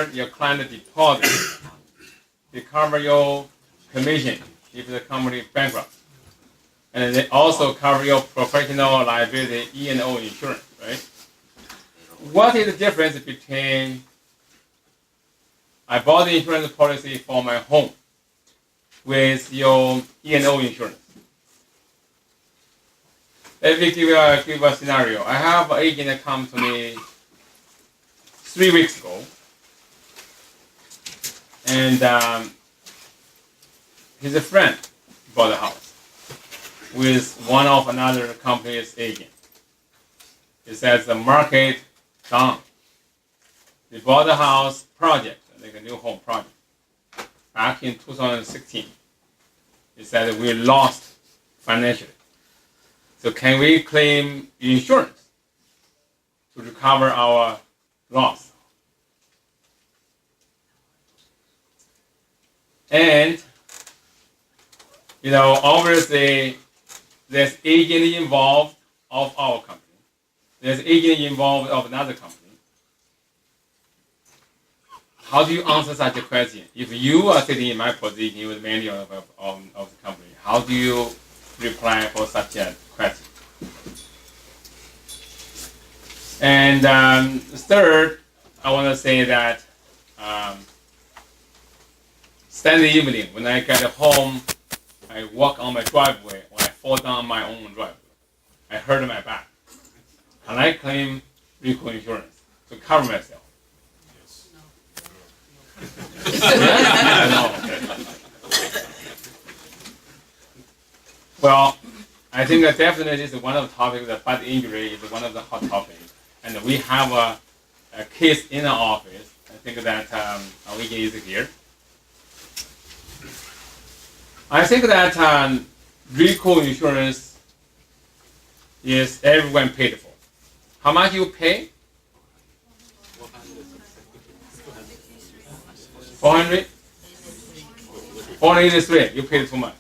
cover your client deposit. They cover your commission if the company bankrupt. And they also cover your professional liability E&O insurance, right? What is the difference between I bought the insurance policy for my home with your E&O insurance? Let me give a scenario. I have an agent that come to me 3 weeks ago, and he's a friend bought a house with one of another company's agent. He says the market down. They bought a house project, like a new home project, back in 2016. He said we lost financially. So can we claim insurance to recover our loss? And, obviously, there's agent involved of our company. There's agent involved of another company. How do you answer such a question? If you are sitting in my position with many of the company, how do you reply for such a question? And third, I want to say that Sunday evening, when I get home, I walk on my driveway, or I fall down my own driveway. I hurt my back. Can I claim Reco Insurance to cover myself? Yes? No. Well, I think that definitely this is one of the topics, that bad injury is one of the hot topics. And we have a case in our office. I think that our agent is here. I think that Reco Insurance is everyone paid for. How much you pay? 400? 483. You paid too much.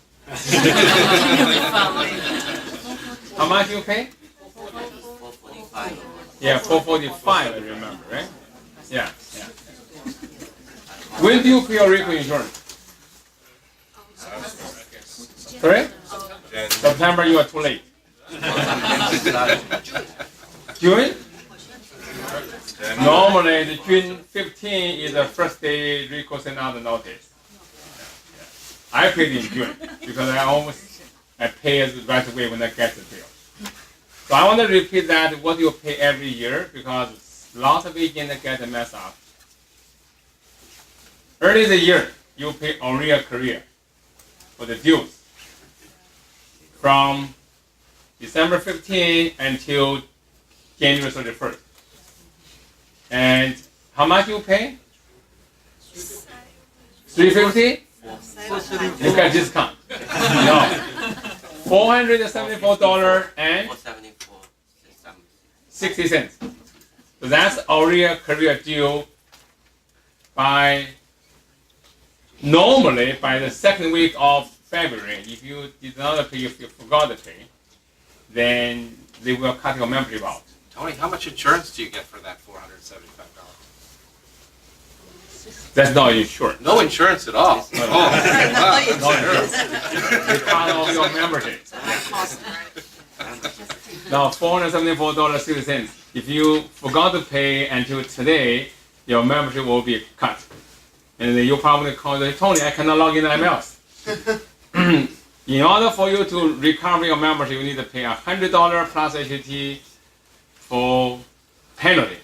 How much you pay? 445. Yeah, 445. I remember, right? Yeah. When do you pay your Reco Insurance? Sorry? September. You are too late. June? Normally, the June 15 is the first day Reco sent out the notice. I paid in June because I pay it right away when I get the bill. So I want to repeat that what you pay every year, because lots of agents get messed up. Early in the year, you pay Aurea Korea for the dues from December 15 until January 31st. And how much you pay? $350? You get discount. No. $474 and 60 cents. So that's Aurea Korea due normally by the second week of February. If you did not pay, if you forgot to pay, then they will cut your membership out. Tony, how much insurance do you get for that $475? That's not insured. No insurance at all. No, Wow. no insurance. It's part of your membership. Now, $474.60. If you forgot to pay until today, your membership will be cut. And then you probably call Tony, I cannot log in else. In order for you to recover your membership, you need to pay $100 plus HT for penalty,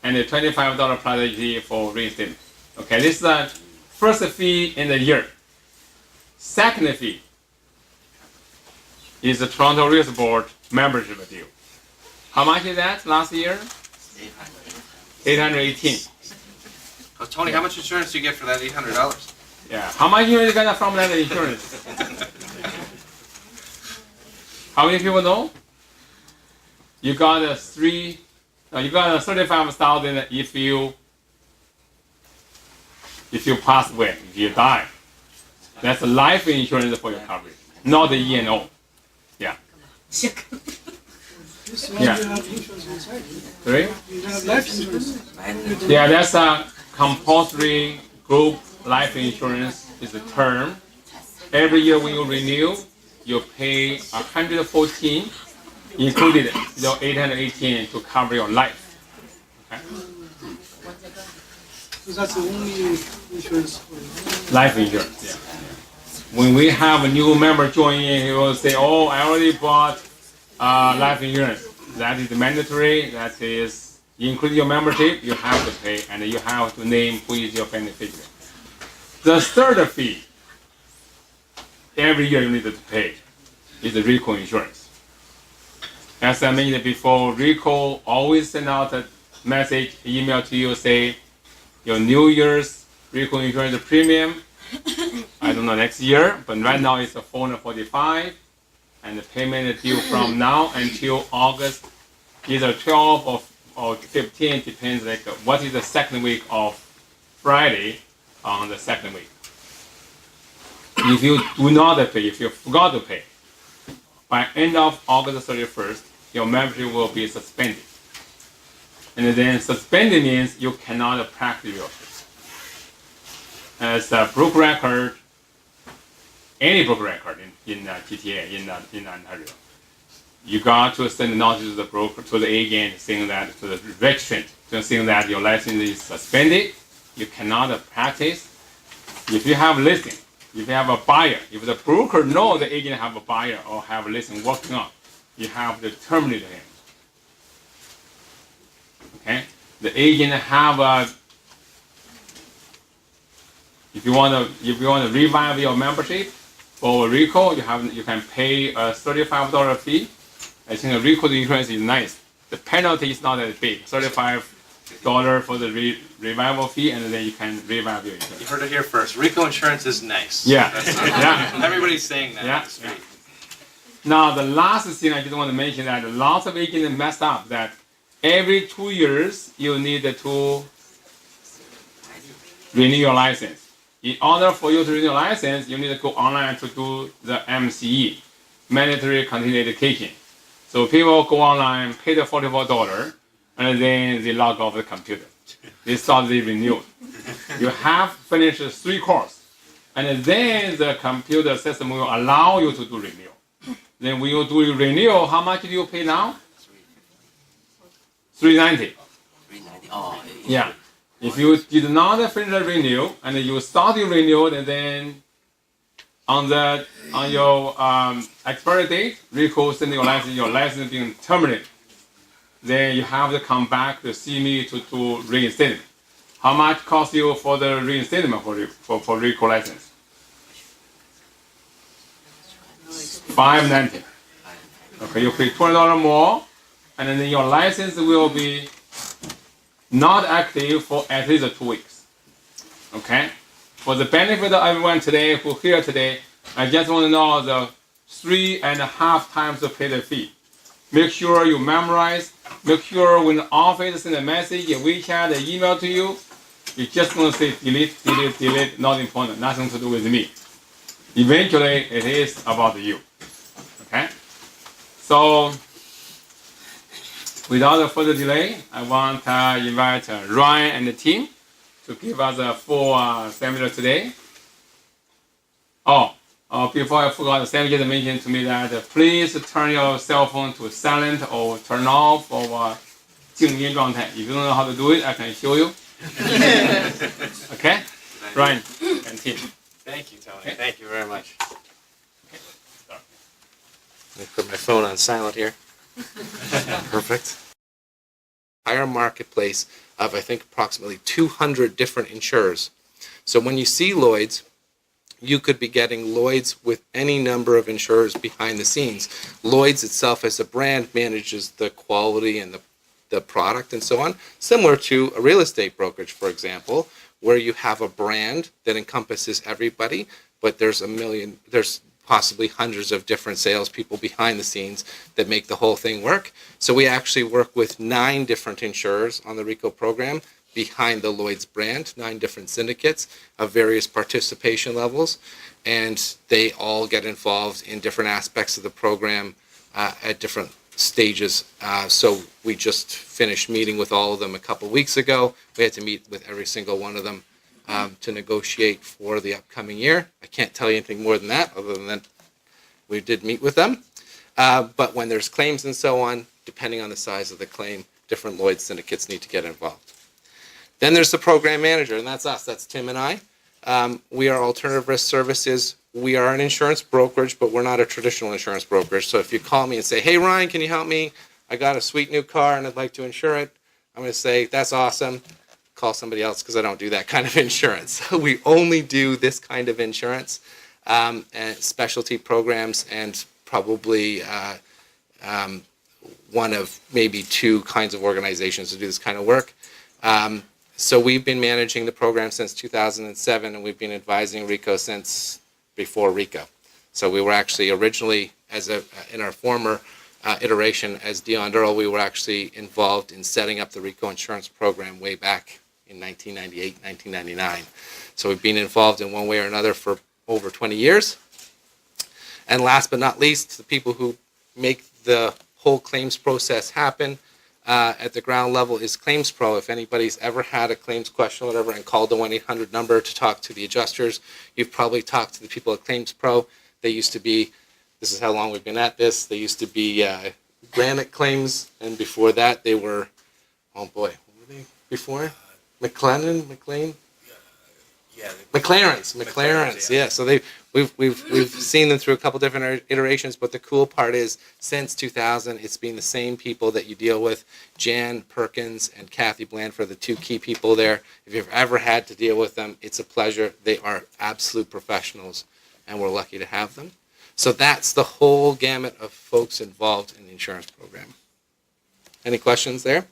and a $25 plus HT for reinstatement. Okay, this is the first fee in the year. Second fee is the Toronto Real Estate Board membership deal. How much is that last year? 818. Oh, Tony, how much insurance do you get for that $800? Yeah. How much you get from that insurance? How many people know? You got you got 35,000 if you pass away, if you die. That's life insurance for your coverage, not the E&O. Yeah. Yeah. Sorry? You have life insurance. Yeah, that's compulsory group life insurance is a term. Every year when you renew, you pay 114, included your 818 to cover your life. Okay? So that's the only insurance for you. Life insurance, yeah. When we have a new member join in, he will say, "Oh, I already bought life insurance. That is mandatory. That is include your membership. You have to pay, and you have to name who is your beneficiary." The third fee every year you need to pay is the Reco Insurance. As I mentioned before, Reco always send out a message, email to you, say your New Year's Reco Insurance premium. I don't know next year, but right now it's $445, and the payment is due from now until August, either 12 or 15, depends like what is the second week of Friday on the second week. If you do not pay, if you forgot to pay, by end of August 31st, your membership will be suspended. And then suspended means you cannot practice realtor. As a broker record, any broker record in GTA, in Ontario, you got to send a notice to the broker, to the agent, saying that, to the registrant, saying that your license is suspended, you cannot practice. If you have listing, if you have a buyer, if the broker knows the agent have a buyer or have a listing working on, you have to terminate him. Okay? The agent have a, if you want to revive your membership for Reco, you can pay a $35 fee. I think a Reco insurance is nice. The penalty is not that big, $35 for the revival fee, and then you can revive your insurance. You heard it here first. Reco Insurance is nice. Yeah. Yeah. Everybody's saying that. Yeah. That's great. Now the last thing I just want to mention that lots of agents messed up that every 2 years you need to renew your license. In order for you to renew your license, you need to go online to do the MCE, mandatory continuing education. So people go online, pay the $44, and then they log off the computer. They start the renewal. You have finished 3 courses, and then the computer system will allow you to do renewal. Then when you do renewal, how much do you pay now? $390. Oh, Yeah. If you did not finish the renewal and you start your renewal, and then on your expiry date, Reco send your license being terminated, then you have to come back to see me to do reinstatement. How much cost you for the reinstatement for Reco license? $590. Okay, you pay $20 more, and then your license will be not active for at least 2 weeks. Okay? For the benefit of everyone today who here today, I just want to know the 3.5 times to pay the fee. Make sure you memorize. Make sure when the office send a message, a WeChat, an email to you, you're just going to say delete, delete, delete, not important, nothing to do with me. Eventually, it is about you. Okay? So, without further delay, I want to invite Ryan and the team to give us a full seminar today. Before I forgot, Sam just mentioned to me that please turn your cell phone to silent or turn off or 静音状态. If you don't know how to do it, I can show you. Okay? Ryan and team. Thank you, Tony. Okay. Thank you very much. Okay. Start. Let me put my phone on silent here. Perfect. Entire marketplace of, I think, approximately 200 different insurers. So when you see Lloyd's, you could be getting Lloyd's with any number of insurers behind the scenes. Lloyd's itself as a brand manages the quality and the product and so on, similar to a real estate brokerage, for example, where you have a brand that encompasses everybody, but there's possibly hundreds of different salespeople behind the scenes that make the whole thing work. So we actually work with 9 different insurers on the Reco program behind the Lloyd's brand, 9 different syndicates of various participation levels, and they all get involved in different aspects of the program at different stages. So we just finished meeting with all of them a couple weeks ago. We had to meet with every single one of them to negotiate for the upcoming year. I can't tell you anything more than that, other than that we did meet with them. But when there's claims and so on, depending on the size of the claim, different Lloyd's syndicates need to get involved. Then there's the program manager, and that's us. That's Tim and I. We are Alternative Risk Services. We are an insurance brokerage, but we're not a traditional insurance brokerage. So if you call me and say, hey, Ryan, can you help me? I got a sweet new car and I'd like to insure it. I'm going to say, that's awesome. Call somebody else because I don't do that kind of insurance. We only do this kind of insurance and specialty programs, and probably one of maybe two kinds of organizations to do this kind of work. So we've been managing the program since 2007, and we've been advising Reco since before Reco. So we were actually originally, in our former iteration as Dion Durrell, we were actually involved in setting up the Reco Insurance program way back in 1998, 1999. So we've been involved in one way or another for over 20 years. And last but not least, the people who make the whole claims process happen at the ground level is Claims Pro. If anybody's ever had a claims question or whatever and called the 1-800 number to talk to the adjusters, you've probably talked to the people at Claims Pro. They used to be, this is how long we've been at this, they used to be Granite Claims, and before that they were, oh boy, what were they before? McLaren, McLaren's, yeah. So we've seen them through a couple different iterations, but the cool part is since 2000, it's been the same people that you deal with. Jan Perkins and Kathy Blandford, the two key people there. If you've ever had to deal with them, it's a pleasure. They are absolute professionals, and we're lucky to have them. So that's the whole gamut of folks involved in the insurance program. Any questions there?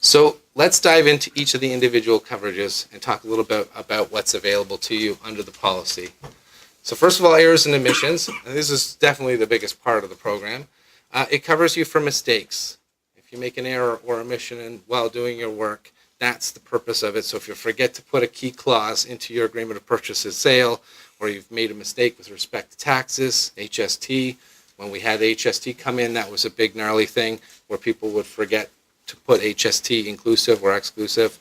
So let's dive into each of the individual coverages and talk a little bit about what's available to you under the policy. So first of all, errors and omissions. And this is definitely the biggest part of the program. It covers you for mistakes. If you make an error or omission while doing your work, that's the purpose of it. So if you forget to put a key clause into your agreement of purchase and sale, or you've made a mistake with respect to taxes, HST, when we had HST come in, that was a big gnarly thing where people would forget to put HST inclusive or exclusive,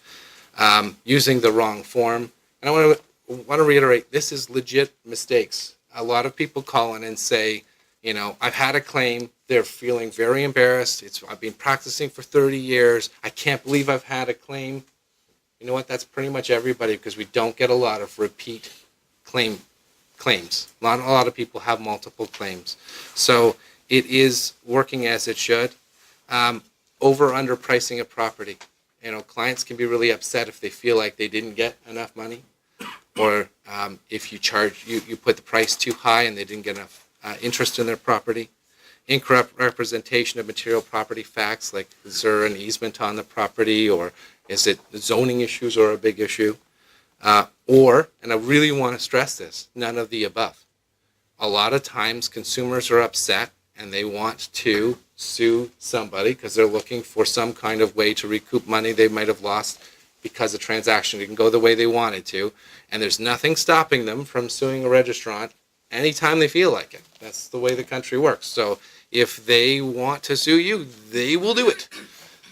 using the wrong form. And I want to reiterate, this is legit mistakes. A lot of people call in and say, you know, I've had a claim. They're feeling very embarrassed. I've been practicing for 30 years. I can't believe I've had a claim. You know what? That's pretty much everybody, because we don't get a lot of repeat claims. Not a lot of people have multiple claims. So it is working as it should. Over/under pricing of property. You know, clients can be really upset if they feel like they didn't get enough money, or if you charge, you put the price too high and they didn't get enough interest in their property. Incorrect representation of material property facts, like is there an easement on the property, or is it zoning issues or a big issue? Or, and I really want to stress this, none of the above. A lot of times consumers are upset and they want to sue somebody because they're looking for some kind of way to recoup money they might have lost because the transaction didn't go the way they wanted to, and there's nothing stopping them from suing a registrant anytime they feel like it. That's the way the country works. So if they want to sue you, they will do it.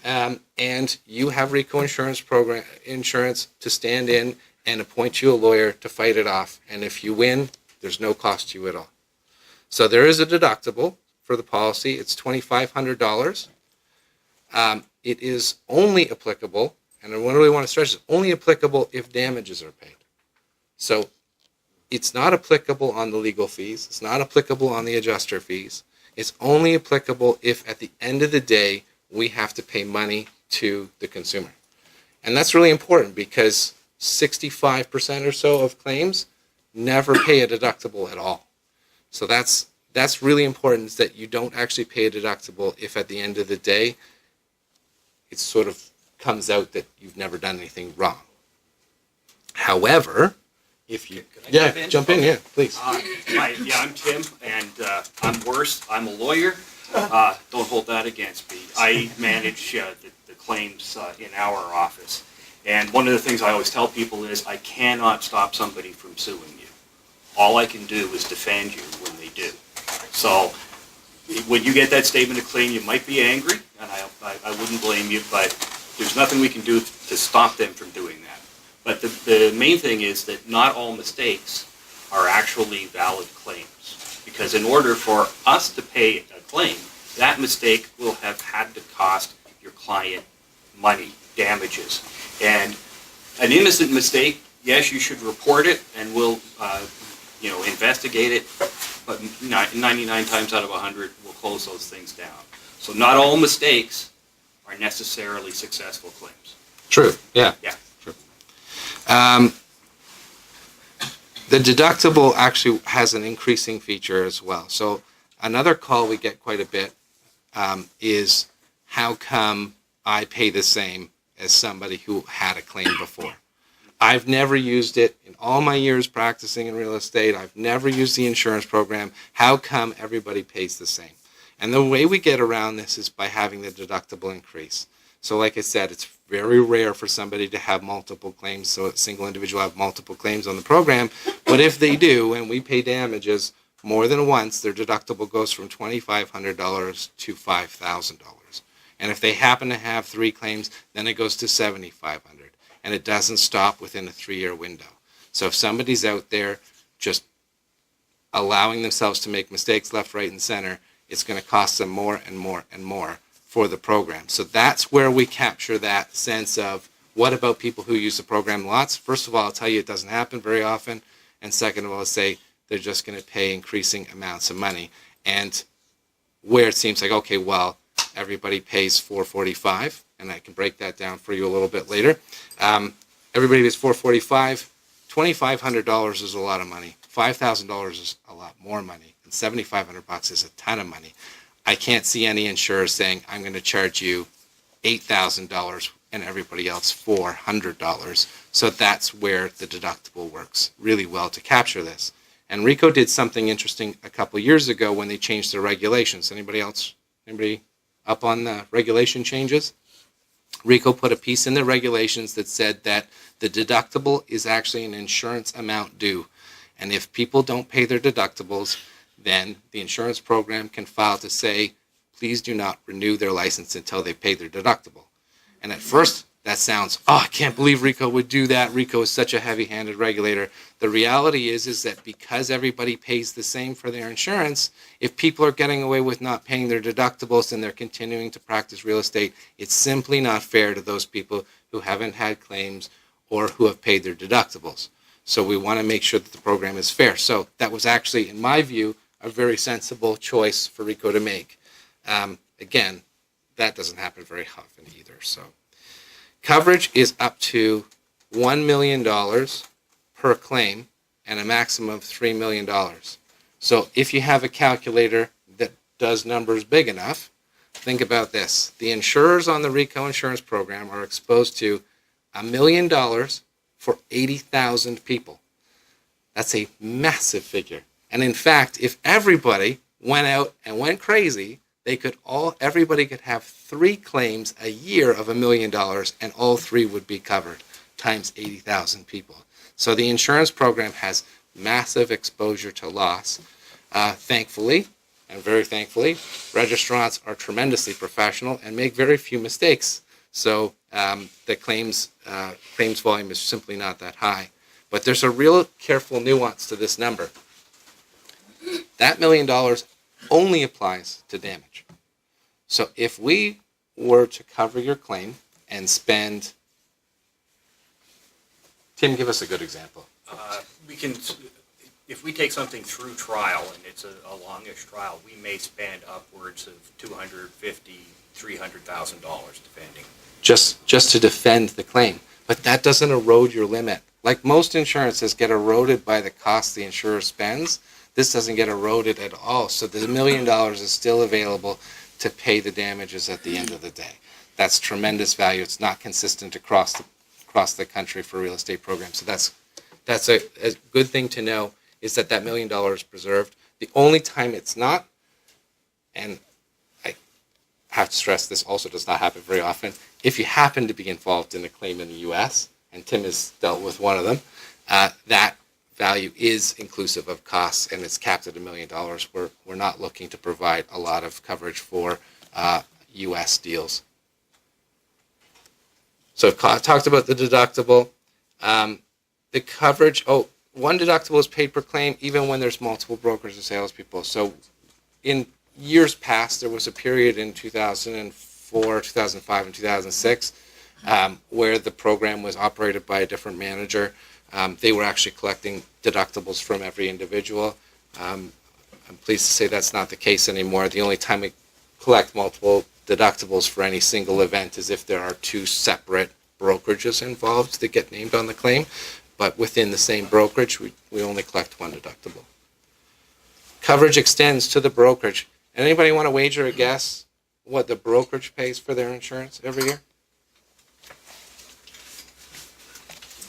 And you have Reco Insurance to stand in and appoint you a lawyer to fight it off. And if you win, there's no cost to you at all. So there is a deductible for the policy. It's $2,500. It is only applicable, and I really want to stress it's only applicable if damages are paid. So it's not applicable on the legal fees. It's not applicable on the adjuster fees. It's only applicable if at the end of the day we have to pay money to the consumer. And that's really important because 65% or so of claims never pay a deductible at all. So that's really important, is that you don't actually pay a deductible if at the end of the day it sort of comes out that you've never done anything wrong. However, if you... jump in, please. Hi, I'm Tim, and I'm worse. I'm a lawyer. Don't hold that against me. I manage the claims in our office. And one of the things I always tell people is I cannot stop somebody from suing you. All I can do is defend you when they do. So when you get that statement of claim, you might be angry, and I wouldn't blame you, but there's nothing we can do to stop them from doing that. But the main thing is that not all mistakes are actually valid claims. Because in order for us to pay a claim, that mistake will have had to cost your client money, damages. And an innocent mistake, yes, you should report it, and we'll investigate it, but 99 times out of 100, we'll close those things down. So not all mistakes are necessarily successful claims. True. Yeah. Yeah. True. The deductible actually has an increasing feature as well. So another call we get quite a bit is, how come I pay the same as somebody who had a claim before? I've never used it in all my years practicing in real estate. I've never used the insurance program. How come everybody pays the same? And the way we get around this is by having the deductible increase. So like I said, it's very rare for somebody to have multiple claims, so a single individual have multiple claims on the program. But if they do, and we pay damages more than once, their deductible goes from $2,500 to $5,000. And if they happen to have 3 claims, then it goes to $7,500. And it doesn't stop within a 3-year window. So if somebody's out there just allowing themselves to make mistakes left, right, and center, it's going to cost them more and more and more for the program. So that's where we capture that sense of, what about people who use the program lots? First of all, I'll tell you it doesn't happen very often. And second of all, I'll say they're just going to pay increasing amounts of money. And where it seems like, okay, well, everybody pays $445, and I can break that down for you a little bit later. Everybody pays $445. $2,500 is a lot of money. $5,000 is a lot more money, and $7,500 is a ton of money. I can't see any insurer saying, I'm going to charge you $8,000 and everybody else $400. So that's where the deductible works really well to capture this. And Reco did something interesting a couple years ago when they changed their regulations. Anybody up on the regulation changes? Reco put a piece in the regulations that said that the deductible is actually an insurance amount due. And if people don't pay their deductibles, then the insurance program can file to say, please do not renew their license until they pay their deductible. And at first, that sounds, oh, I can't believe Reco would do that. Reco is such a heavy-handed regulator. The reality is that because everybody pays the same for their insurance, if people are getting away with not paying their deductibles and they're continuing to practice real estate, it's simply not fair to those people who haven't had claims or who have paid their deductibles. So we want to make sure that the program is fair. So that was actually, in my view, a very sensible choice for Reco to make. Again, that doesn't happen very often either. So coverage is up to $1 million per claim and a maximum of $3 million. So if you have a calculator that does numbers big enough, think about this. The insurers on the Reco Insurance program are exposed to $1 million for 80,000 people. That's a massive figure. And in fact, if everybody went out and went crazy, everybody could have 3 claims a year of $1 million, and all 3 would be covered, times 80,000 people. So the insurance program has massive exposure to loss. Thankfully, and very thankfully, registrants are tremendously professional and make very few mistakes. So the claims volume is simply not that high. But there's a real careful nuance to this number. That $1 million only applies to damage. So if we were to cover your claim and spend, Tim, give us a good example. We can, if we take something through trial and it's a longish trial, we may spend upwards of $250,000, $300,000 depending. Just to defend the claim. But that doesn't erode your limit. Like most insurances get eroded by the cost the insurer spends, this doesn't get eroded at all. So the $1 million is still available to pay the damages at the end of the day. That's tremendous value. It's not consistent across the country for real estate programs. So that's a good thing to know, is that $1 million is preserved. The only time it's not, and I have to stress this also does not happen very often, if you happen to be involved in a claim in the U.S., and Tim has dealt with one of them, that value is inclusive of costs and it's capped at $1 million. We're not looking to provide a lot of coverage for U.S. deals. So I've talked about the deductible. The coverage, one deductible is paid per claim even when there's multiple brokers or salespeople. So in years past, there was a period in 2004, 2005, and 2006 where the program was operated by a different manager. They were actually collecting deductibles from every individual. I'm pleased to say that's not the case anymore. The only time we collect multiple deductibles for any single event is if there are two separate brokerages involved that get named on the claim. But within the same brokerage, we only collect one deductible. Coverage extends to the brokerage. Anybody want to wager a guess what the brokerage pays for their insurance every year?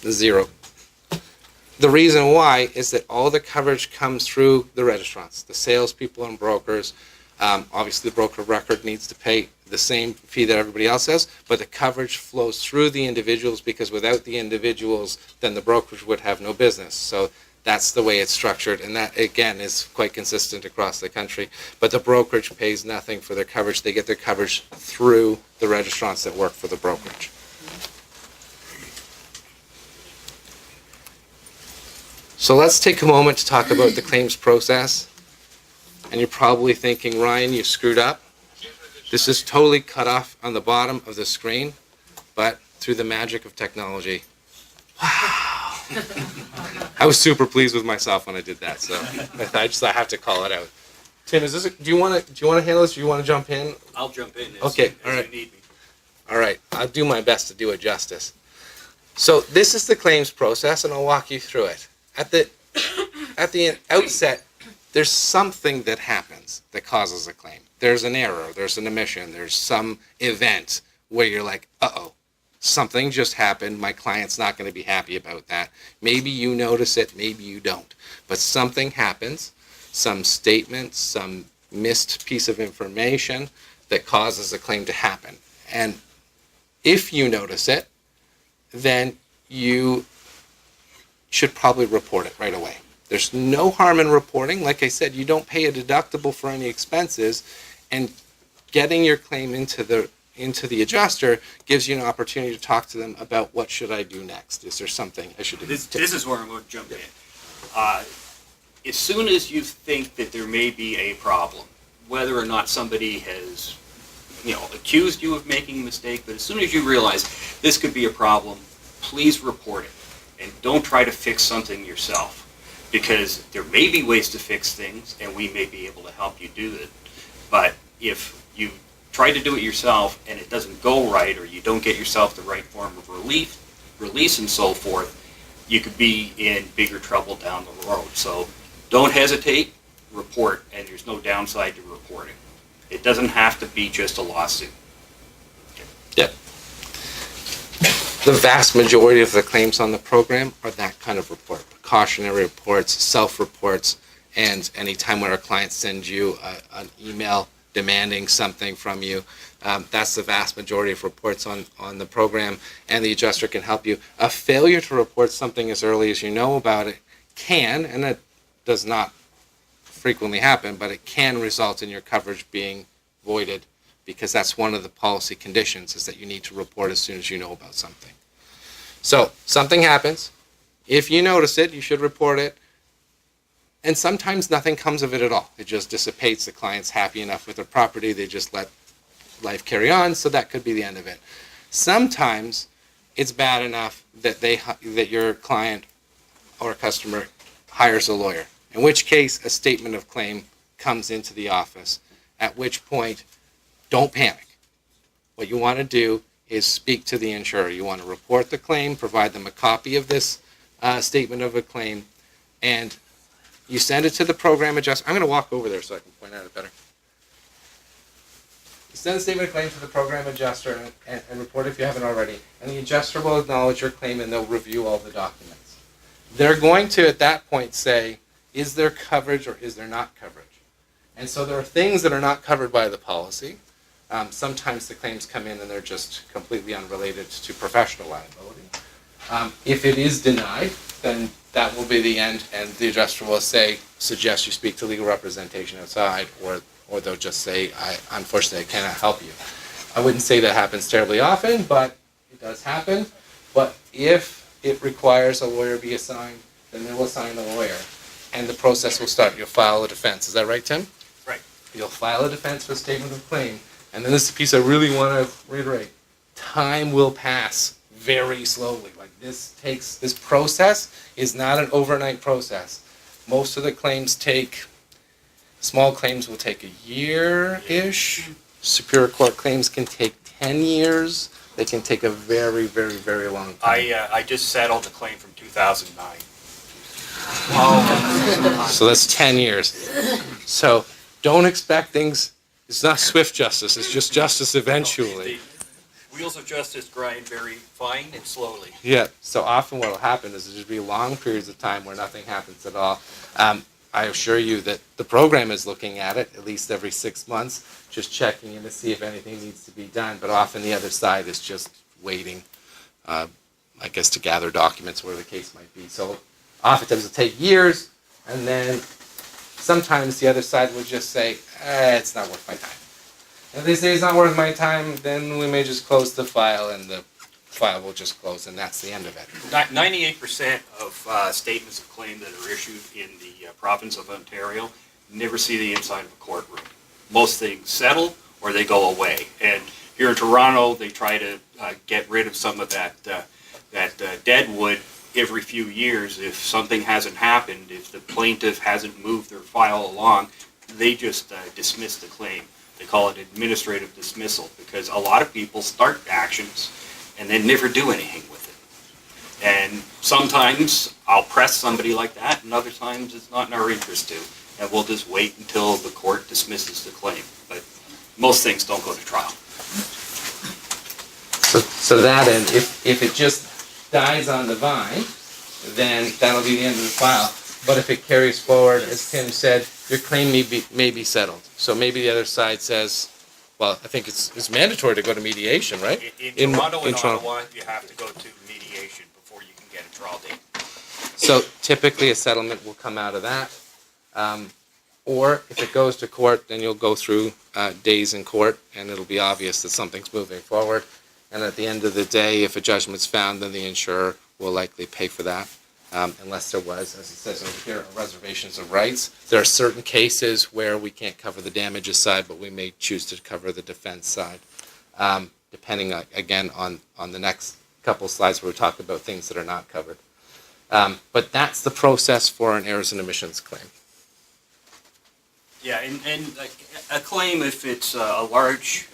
0. The reason why is that all the coverage comes through the registrants, the salespeople and brokers. Obviously, the broker of record needs to pay the same fee that everybody else has, but the coverage flows through the individuals because without the individuals, then the brokerage would have no business. So that's the way it's structured, and that, again, is quite consistent across the country. But the brokerage pays nothing for their coverage. They get their coverage through the registrants that work for the brokerage. So let's take a moment to talk about the claims process. And you're probably thinking, Ryan, you screwed up. This is totally cut off on the bottom of the screen, but through the magic of technology, wow. I was super pleased with myself when I did that, so I have to call it out. Tim, do you want to handle this? Do you want to jump in? I'll jump in Okay, all right. you need me. All right, I'll do my best to do it justice. So this is the claims process, and I'll walk you through it. At the outset, there's something that happens that causes a claim. There's an error, there's an omission, there's some event where you're like, uh-oh, something just happened, my client's not going to be happy about that. Maybe you notice it, maybe you don't. But something happens, some statement, some missed piece of information that causes a claim to happen. And if you notice it, then you should probably report it right away. There's no harm in reporting. Like I said, you don't pay a deductible for any expenses, and getting your claim into the adjuster gives you an opportunity to talk to them about what should I do next. Is there something I should do? This is where I'm going to jump in. As soon as you think that there may be a problem, whether or not somebody has, accused you of making a mistake, but as soon as you realize this could be a problem, please report it, and don't try to fix something yourself. Because there may be ways to fix things, and we may be able to help you do it. But if you try to do it yourself and it doesn't go right, or you don't get yourself the right form of release and so forth, you could be in bigger trouble down the road. So don't hesitate, report, and there's no downside to reporting. It doesn't have to be just a lawsuit. Yeah. The vast majority of the claims on the program are that kind of report. Cautionary reports, self-reports, and any time when our clients send you an email demanding something from you, that's the vast majority of reports on the program, and the adjuster can help you. A failure to report something as early as you know about it can, and it does not frequently happen, but it can result in your coverage being voided, because that's one of the policy conditions, is that you need to report as soon as you know about something. So something happens. If you notice it, you should report it. And sometimes nothing comes of it at all. It just dissipates. The client's happy enough with their property. They just let life carry on. So that could be the end of it. Sometimes it's bad enough that that your client or customer hires a lawyer, in which case a statement of claim comes into the office, at which point don't panic. What you want to do is speak to the insurer. You want to report the claim, provide them a copy of this statement of a claim, and you send it to the program adjuster. I'm going to walk over there so I can point out it better. You send the statement of claim to the program adjuster and report if you haven't already, and the adjuster will acknowledge your claim and they'll review all the documents. They're going to, at that point, say, is there coverage or is there not coverage? And so there are things that are not covered by the policy. Sometimes the claims come in and they're just completely unrelated to professional liability. If it is denied, then that will be the end, and the adjuster will suggest you speak to legal representation outside, or they'll just say, unfortunately, I cannot help you. I wouldn't say that happens terribly often, but it does happen. But if it requires a lawyer be assigned, then they will assign a lawyer, and the process will start. You'll file a defense. Is that right, Tim? Right. You'll file a defense for statement of claim, and then this is the piece I really want to reiterate. Time will pass very slowly. Like this process is not an overnight process. Most of the claims small claims will take a year-ish. Superior court claims can take 10 years. They can take a very, very, very long time. I just settled a claim from 2009. So that's 10 years. So don't expect things, it's not swift justice, it's just justice eventually. The wheels of justice grind very fine and slowly. Yeah, so often what will happen is there'll just be long periods of time where nothing happens at all. I assure you that the program is looking at it at least every 6 months, just checking in to see if anything needs to be done, but often the other side is just waiting, I guess, to gather documents, whatever the case might be. So oftentimes it'll take years, and then sometimes the other side will just say, it's not worth my time. If they say it's not worth my time, then we may just close the file, and the file will just close, and that's the end of it. 98% of statements of claim that are issued in the province of Ontario never see the inside of a courtroom. Most things settle or they go away. And here in Toronto, they try to get rid of some of that deadwood every few years. If something hasn't happened, if the plaintiff hasn't moved their file along, they just dismiss the claim. They call it administrative dismissal because a lot of people start actions and then never do anything with it. And sometimes I'll press somebody like that, and other times it's not in our interest to. And we'll just wait until the court dismisses the claim. But most things don't go to trial. So that end, if it just dies on the vine, then that'll be the end of the file. But if it carries forward, as Tim said, your claim may be settled. So maybe the other side says, well, I think it's mandatory to go to mediation, right? In Toronto and Ottawa, you have to go to mediation before you can get a trial date. So typically a settlement will come out of that. Or if it goes to court, then you'll go through days in court, and it'll be obvious that something's moving forward. And at the end of the day, if a judgment's found, then the insurer will likely pay for that. Unless there was, as it says over here, reservations of rights. There are certain cases where we can't cover the damages side, but we may choose to cover the defense side, depending, again, on the next couple slides where we talk about things that are not covered. But that's the process for an errors and omissions claim. Yeah, and a claim, if it's a large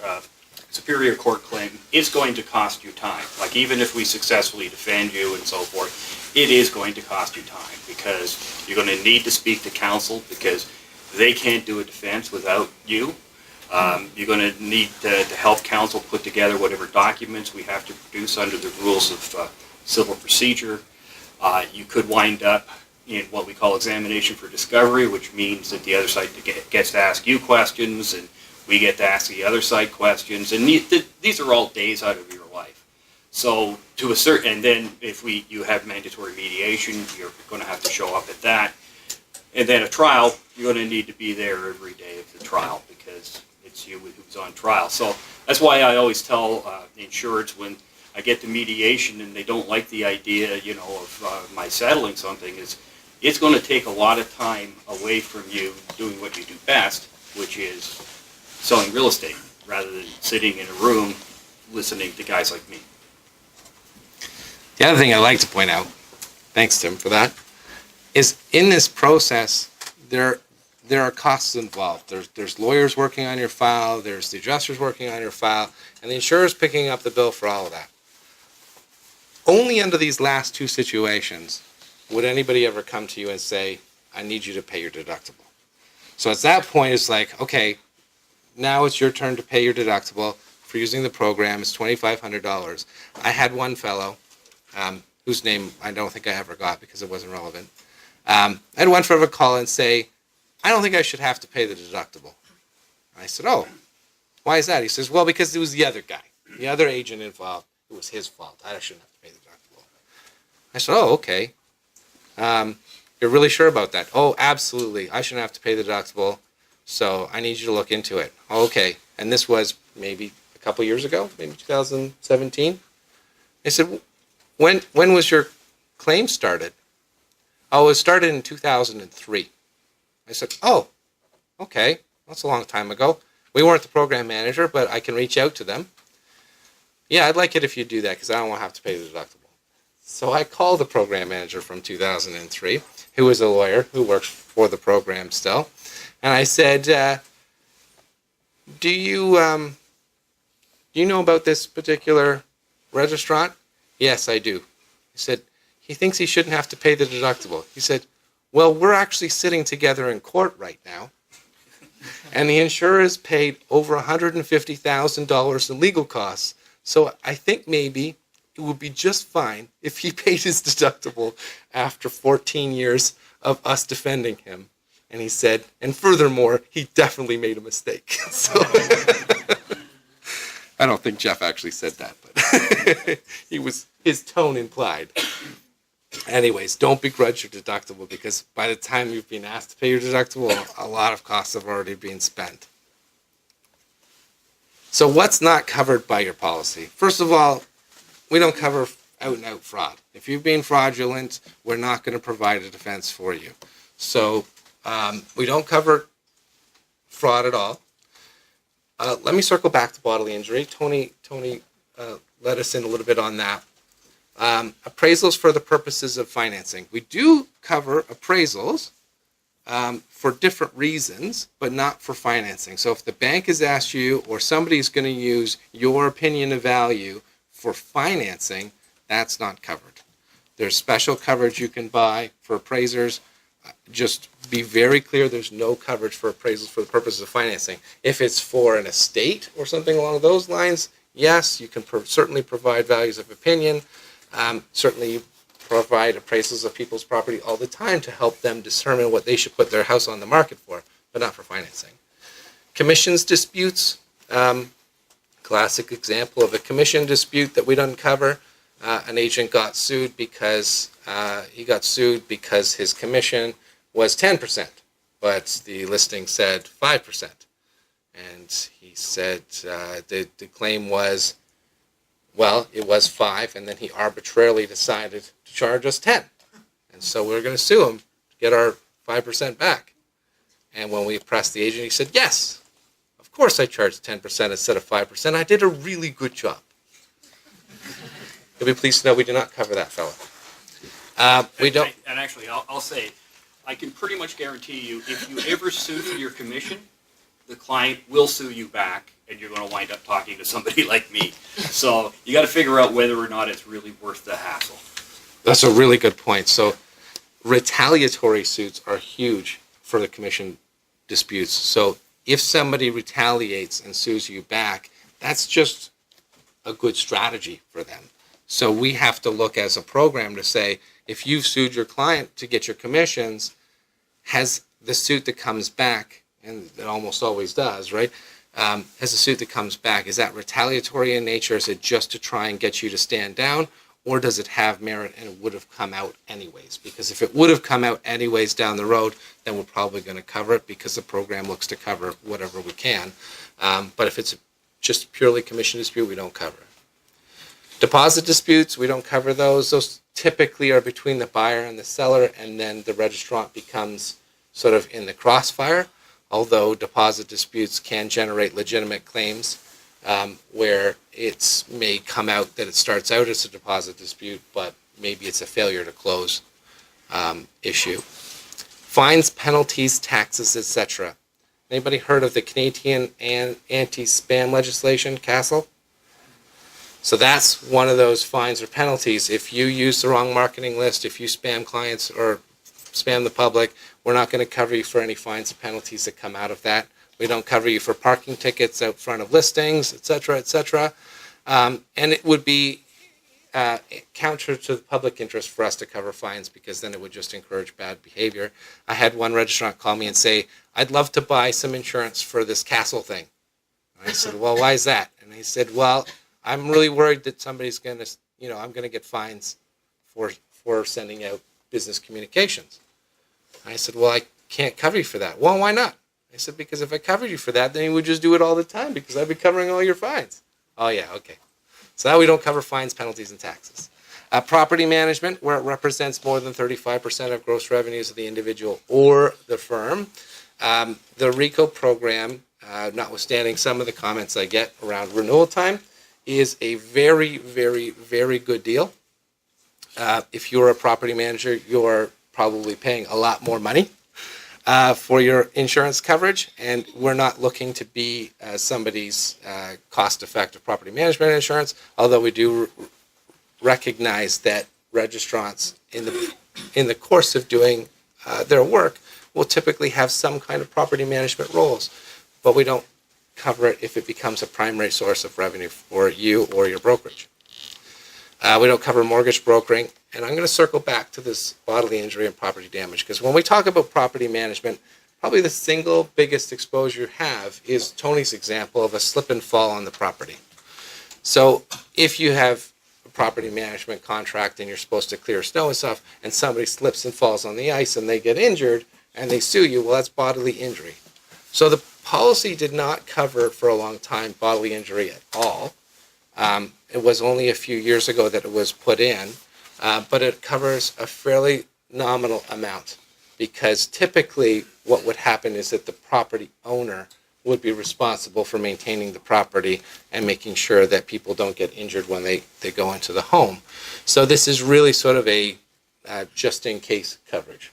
superior court claim, is going to cost you time. Like even if we successfully defend you and so forth, it is going to cost you time because you're going to need to speak to counsel because they can't do a defense without you. You're going to need to help counsel put together whatever documents we have to produce under the rules of civil procedure. You could wind up in what we call examination for discovery, which means that the other side gets to ask you questions and we get to ask the other side questions. And these are all days out of your life. So to a certain, and then if you have mandatory mediation, you're going to have to show up at that. And then a trial, you're going to need to be there every day of the trial because it's you who's on trial. So that's why I always tell insureds when I get to mediation and they don't like the idea, of my settling something, is it's going to take a lot of time away from you doing what you do best, which is selling real estate, rather than sitting in a room listening to guys like me. The other thing I'd like to point out, thanks Tim for that, is in this process, there are costs involved. There's lawyers working on your file, there's the adjusters working on your file, and the insurer's picking up the bill for all of that. Only under these last two situations would anybody ever come to you and say, I need you to pay your deductible. So at that point, it's like, okay, now it's your turn to pay your deductible for using the program. It's $2,500. I had one fellow, whose name I don't think I ever got because it wasn't relevant. I had one fellow call and say, I don't think I should have to pay the deductible. I said, oh, why is that? He says, well, because it was the other guy, the other agent involved. It was his fault. I shouldn't have to pay the deductible. I said, oh, okay. You're really sure about that? Oh, absolutely. I shouldn't have to pay the deductible, so I need you to look into it. Okay. And this was maybe a couple years ago, maybe 2017. I said, when was your claim started? Oh, it started in 2003. I said, oh, okay. That's a long time ago. We weren't the program manager, but I can reach out to them. Yeah, I'd like it if you do that because I don't want to have to pay the deductible. So I called the program manager from 2003, who was a lawyer who works for the program still. And I said, do you know about this particular registrant? Yes, I do. He said, he thinks he shouldn't have to pay the deductible. He said, well, we're actually sitting together in court right now. And the insurer has paid over $150,000 in legal costs. So I think maybe it would be just fine if he paid his deductible after 14 years of us defending him. And he said, and furthermore, he definitely made a mistake. So I don't think Jeff actually said that, but his tone implied. Anyways, don't begrudge your deductible because by the time you've been asked to pay your deductible, a lot of costs have already been spent. So what's not covered by your policy? First of all, we don't cover out-and-out fraud. If you've been fraudulent, we're not going to provide a defense for you. So we don't cover fraud at all. Let me circle back to bodily injury. Tony let us in a little bit on that. Appraisals for the purposes of financing. We do cover appraisals for different reasons, but not for financing. So if the bank has asked you or somebody's going to use your opinion of value for financing, that's not covered. There's special coverage you can buy for appraisers. Just be very clear, there's no coverage for appraisals for the purposes of financing. If it's for an estate or something along those lines, yes, you can certainly provide values of opinion. Certainly you provide appraisals of people's property all the time to help them determine what they should put their house on the market for, but not for financing. Commissions disputes, classic example of a commission dispute that we don't cover. An agent got sued because his commission was 10%, but the listing said 5%. And he said the claim was, well, it was 5, and then he arbitrarily decided to charge us 10. And so we're going to sue him to get our 5% back. And when we pressed the agent, he said, yes, of course I charged 10% instead of 5%. I did a really good job. You'll be pleased to know we do not cover that fellow. We don't. And actually, I'll say, I can pretty much guarantee you, if you ever sue for your commission, the client will sue you back, and you're going to wind up talking to somebody like me. So you got to figure out whether or not it's really worth the hassle. That's a really good point. So retaliatory suits are huge for the commission disputes. So if somebody retaliates and sues you back, that's just a good strategy for them. So we have to look as a program to say, if you've sued your client to get your commissions, has the suit that comes back, and it almost always does, right? Has the suit that comes back, is that retaliatory in nature? Is it just to try and get you to stand down? Or does it have merit and it would have come out anyways? Because if it would have come out anyways down the road, then we're probably going to cover it because the program looks to cover whatever we can. But if it's just purely commission dispute, we don't cover it. Deposit disputes, we don't cover those. Those typically are between the buyer and the seller, and then the registrant becomes sort of in the crossfire, although deposit disputes can generate legitimate claims where it may come out that it starts out as a deposit dispute, but maybe it's a failure to close issue. Fines, penalties, taxes, etc. Anybody heard of the Canadian anti-spam legislation, CASL? So that's one of those fines or penalties. If you use the wrong marketing list, if you spam clients or spam the public, we're not going to cover you for any fines or penalties that come out of that. We don't cover you for parking tickets out front of listings, etc., etc. And it would be counter to the public interest for us to cover fines because then it would just encourage bad behavior. I had one registrant call me and say, I'd love to buy some insurance for this castle thing. And I said, well, why is that? And he said, well, I'm really worried that somebody's going to, I'm going to get fines for sending out business communications. I said, well, I can't cover you for that. Well, why not? I said, because if I covered you for that, then you would just do it all the time because I'd be covering all your fines. Oh, yeah, okay. So now we don't cover fines, penalties, and taxes. Property management, where it represents more than 35% of gross revenues of the individual or the firm. The Reco program, notwithstanding some of the comments I get around renewal time, is a very, very, very good deal. If you're a property manager, you're probably paying a lot more money for your insurance coverage, and we're not looking to be somebody's cost-effective property management insurance, although we do recognize that registrants in the course of doing their work will typically have some kind of property management roles, but we don't cover it if it becomes a primary source of revenue for you or your brokerage. We don't cover mortgage brokering, and I'm going to circle back to this bodily injury and property damage, because when we talk about property management, probably the single biggest exposure you have is Tony's example of a slip and fall on the property. So if you have a property management contract and you're supposed to clear snow and stuff, and somebody slips and falls on the ice and they get injured and they sue you, well, that's bodily injury. So the policy did not cover for a long time bodily injury at all. It was only a few years ago that it was put in, but it covers a fairly nominal amount, because typically what would happen is that the property owner would be responsible for maintaining the property and making sure that people don't get injured when they go into the home. So this is really sort of a just-in-case coverage.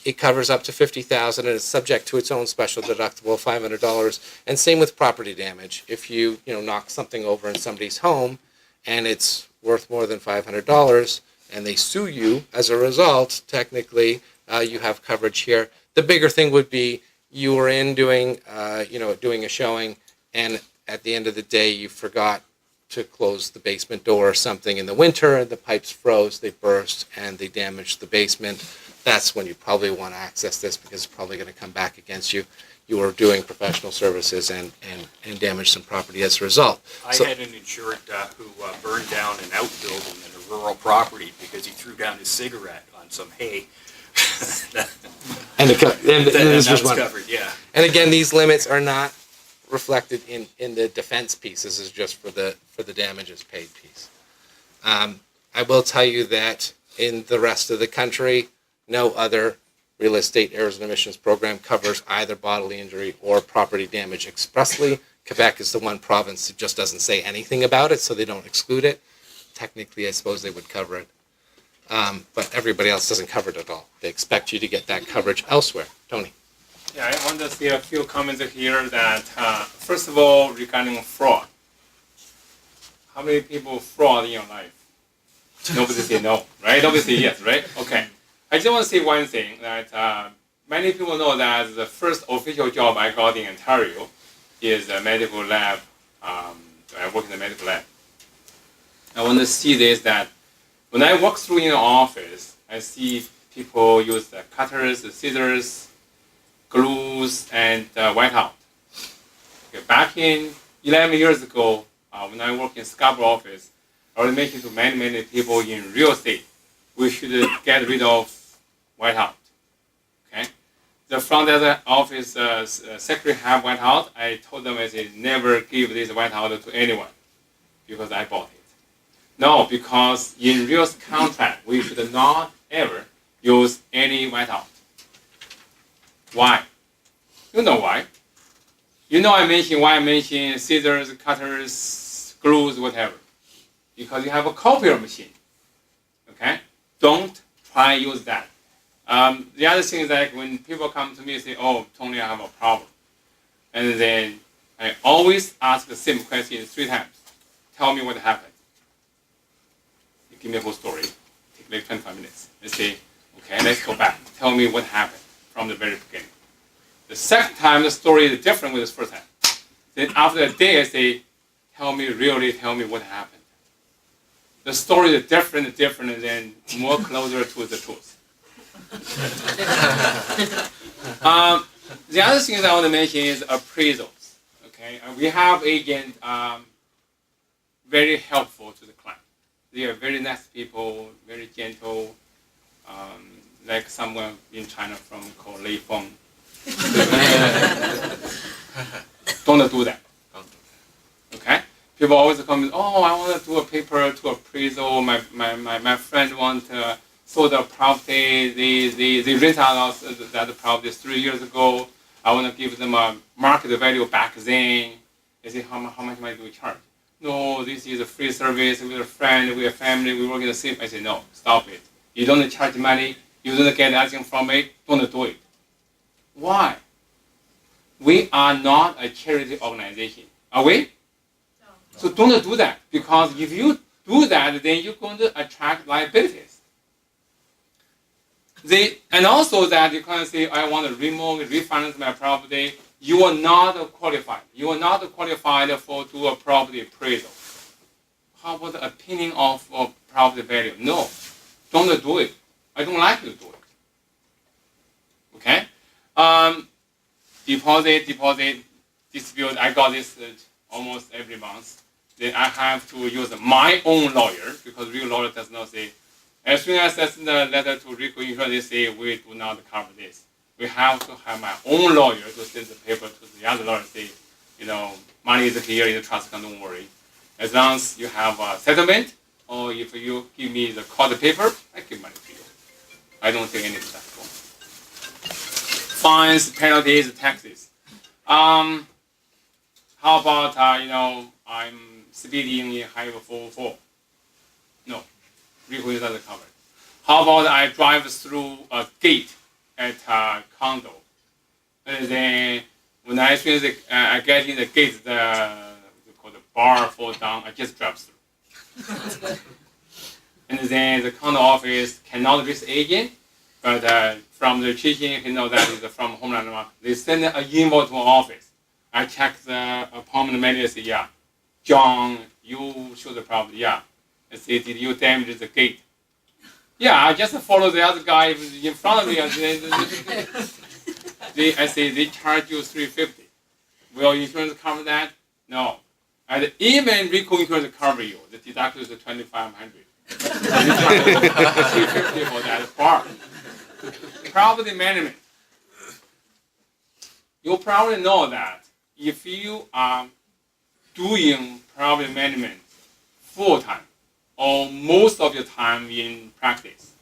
It covers up to $50,000 and is subject to its own special deductible of $500. And same with property damage. If you knock something over in somebody's home and it's worth more than $500 and they sue you as a result, technically you have coverage here. The bigger thing would be you were in doing a showing, and at the end of the day you forgot to close the basement door or something in the winter, and the pipes froze, they burst, and they damaged the basement. That's when you probably want to access this, because it's probably going to come back against you. You were doing professional services and damaged some property as a result. I had an insured who burned down an outbuilding in a rural property because he threw down his cigarette on some hay. And this was one. Covered, yeah. And again, these limits are not reflected in the defense piece. This is just for the damages paid piece. I will tell you that in the rest of the country, no other real estate errors and omissions program covers either bodily injury or property damage expressly. Quebec is the one province that just doesn't say anything about it, so they don't exclude it. Technically, I suppose they would cover it. But everybody else doesn't cover it at all. They expect you to get that coverage elsewhere. Tony? Yeah, I want to say a few comments here that, first of all, regarding fraud. How many people fraud in your life? Nobody say no, right? Nobody say yes, right? Okay. I just want to say one thing, that many people know that the first official job I got in Ontario is a medical lab. I work in the medical lab. I want to see this, that when I walk through in the office, I see people use the cutters, the scissors, glues, and whiteout. Okay, back in 11 years ago, when I worked in Scarborough office, I was mentioning to many people in real estate, we should get rid of whiteout. Okay, the front desk office secretary have whiteout. I told them, I said, never give this whiteout to anyone because I bought it. No, because in real contract we should not ever use any whiteout. Why? You know why? You know why I mentioned scissors, cutters, glues, whatever. Because you have a copier machine. Okay? Don't try use that. The other thing is that when people come to me and say, oh, Tony, I have a problem. And then I always ask the same question 3 times. Tell me what happened. You give me a whole story. Take like 25 minutes. I say, okay, let's go back. Tell me what happened from the very beginning. The second time, the story is different with the first time. Then after a day, I say, tell me what happened. The story is different, and then more closer to the truth. The other thing that I want to mention is appraisals. Okay, we have agents very helpful to the client. They are very nice people, very gentle. like someone in China from called Lei Feng. Don't do that. Okay? People always come, oh, I want to do a paper to appraisal. My friend want to sold the property. They rent out that property 3 years ago. I want to give them a market value back then. They say, how much money do we charge? No, this is a free service. We're a friend, we're a family, we work in the same. I say, no, stop it. You don't charge money. You don't get anything from it. Don't do it. Why? We are not a charity organization. Are we? No. So don't do that, because if you do that, then you're going to attract liabilities. And also that you can say, I want to remortgage, refinance my property. You are not qualified. You are not qualified for do a property appraisal. How about the opinion of property value? No, don't do it. I don't like you to do it. Okay? Deposit, dispute. I got this almost every month. Then I have to use my own lawyer, because real lawyer does not say. As soon as I send the letter to Reco Insurance, they say we do not cover this. We have to have my own lawyer to send the paper to the other lawyer and say, money is here in the trust account, don't worry. As long as you have a settlement, or if you give me the court paper, I give money to you. I don't take any of that. Fines, penalties, taxes. How about, I'm speeding in Highway 404? No, Reco doesn't cover it. How about I drive through a gate at a condo, and then when I get in the gate, the bar falls down, I just drive through. And then the condo office cannot reach the agent, but from the registration, he knows that is from Homeland Law. They send an invoice to my office. I check the apartment manager, say, yeah, John, you show the property, yeah. I say, did you damage the gate? Yeah, I just follow the other guy in front of me. I say, they charge you $350. Will insurance cover that? No. And even Reco Insurance cover you. The deductible is $2,500. $350 for that bar. Property management. You probably know that if you are doing property management full-time, or most of your time in practice,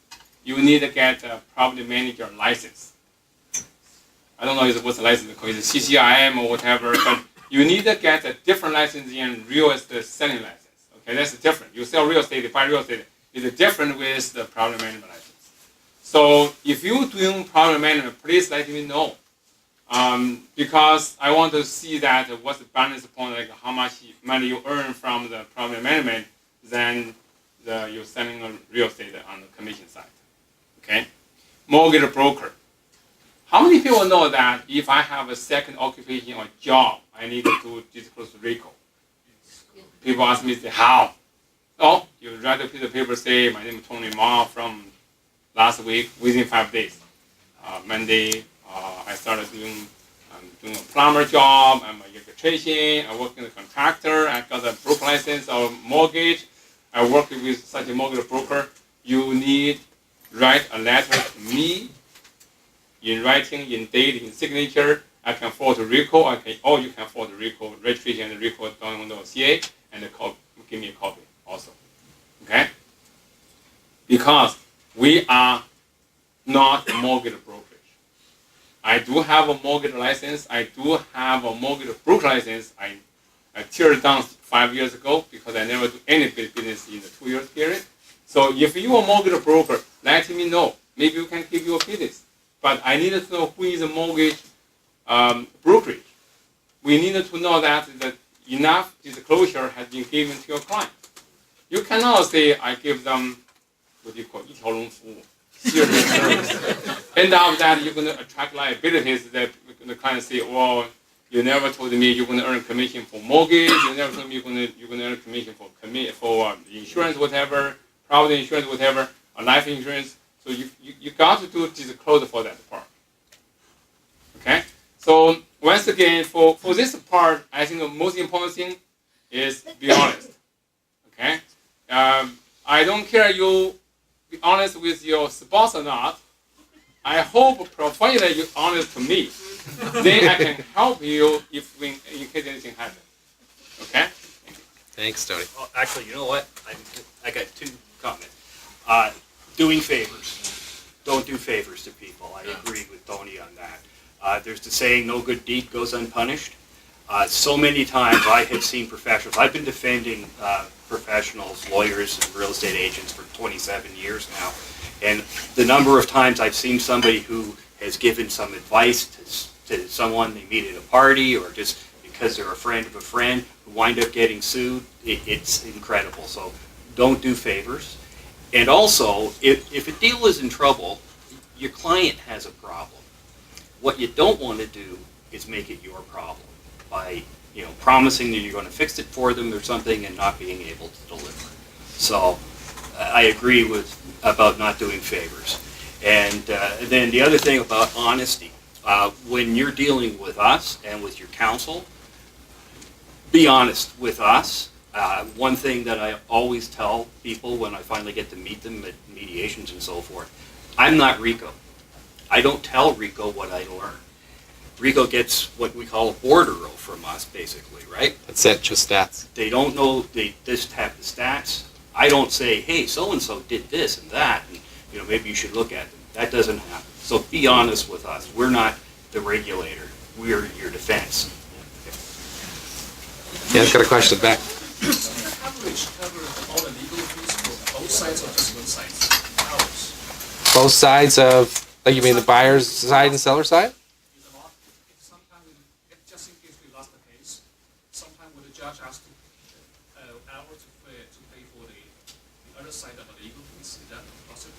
you need to get a property manager license. I don't know what's the license called, it's CCIM or whatever, but you need to get a different license in real estate selling license. Okay, that's different. You sell real estate, you buy real estate, it's different with the property management license. So if you're doing property management, please let me know. Because I want to see that what's the balance point, like how much money you earn from the property management, then you're selling a real estate on the commission side. Okay? Mortgage broker. How many people know that if I have a second occupation or job, I need to disclose to Reco? People ask me, say, how? Oh, you write a piece of paper, say, my name is Tony Ma from last week, within 5 days. Monday, I started doing a plumber job, I'm an electrician, I work in a contractor, I got a broker license or mortgage, I work with such a mortgage broker. You need write a letter to me in writing, in date, in signature. I can forward to Reco, or you can forward to Reco, registration and Reco.ca, and give me a copy also. Okay? Because we are not a mortgage brokerage. I do have a mortgage license. I do have a mortgage broker license. I teared down 5 years ago because I never do any business in the 2 years period. So if you are a mortgage broker, let me know. Maybe we can give you a business. But I needed to know who is a mortgage brokerage. We needed to know that enough disclosure has been given to your client. You cannot say I give them what you call 一条龙服务, serious service. End up that you're going to attract liabilities that the client say, well, you never told me you're going to earn commission for mortgage. You never told me you're going to earn commission for insurance, whatever, property insurance, whatever, or life insurance. So you got to do disclosure for that part. Okay. So once again, for this part, I think the most important thing is be honest. Okay. I don't care you be honest with your spouse or not. I hope provided you honest to me, then I can help you if in case anything happens. Okay? Thanks, Tony. Well, actually, you know what? I got two comments. Doing favors. Don't do favors to people. I agree with Tony on that. There's the saying, no good deed goes unpunished. So many times I have seen professionals, I've been defending professionals, lawyers, and real estate agents for 27 years now. And the number of times I've seen somebody who has given some advice to someone they meet at a party or just because they're a friend of a friend who wind up getting sued, it's incredible. So don't do favors. And also, if a deal is in trouble, your client has a problem. What you don't want to do is make it your problem by promising that you're going to fix it for them or something and not being able to deliver. So I agree about not doing favors. And then the other thing about honesty, when you're dealing with us and with your counsel, be honest with us. One thing that I always tell people when I finally get to meet them at mediations and so forth, I'm not Reco. I don't tell Reco what I learn. Reco gets what we call a bordereau from us, basically, right? That's it, just stats. They don't know, they just have the stats. I don't say, hey, so-and-so did this and that, and maybe you should look at them. That doesn't happen. So be honest with us. We're not the regulator. We're your defense. Yeah, I've got a question back. Does the coverage cover all the legal fees for both sides or just one side? Ours. Both sides of, like you mean the buyer's side and seller side? Sometimes, just in case we lost the case, sometimes when the judge asks ours to pay for the other side of the legal fees, is that possible?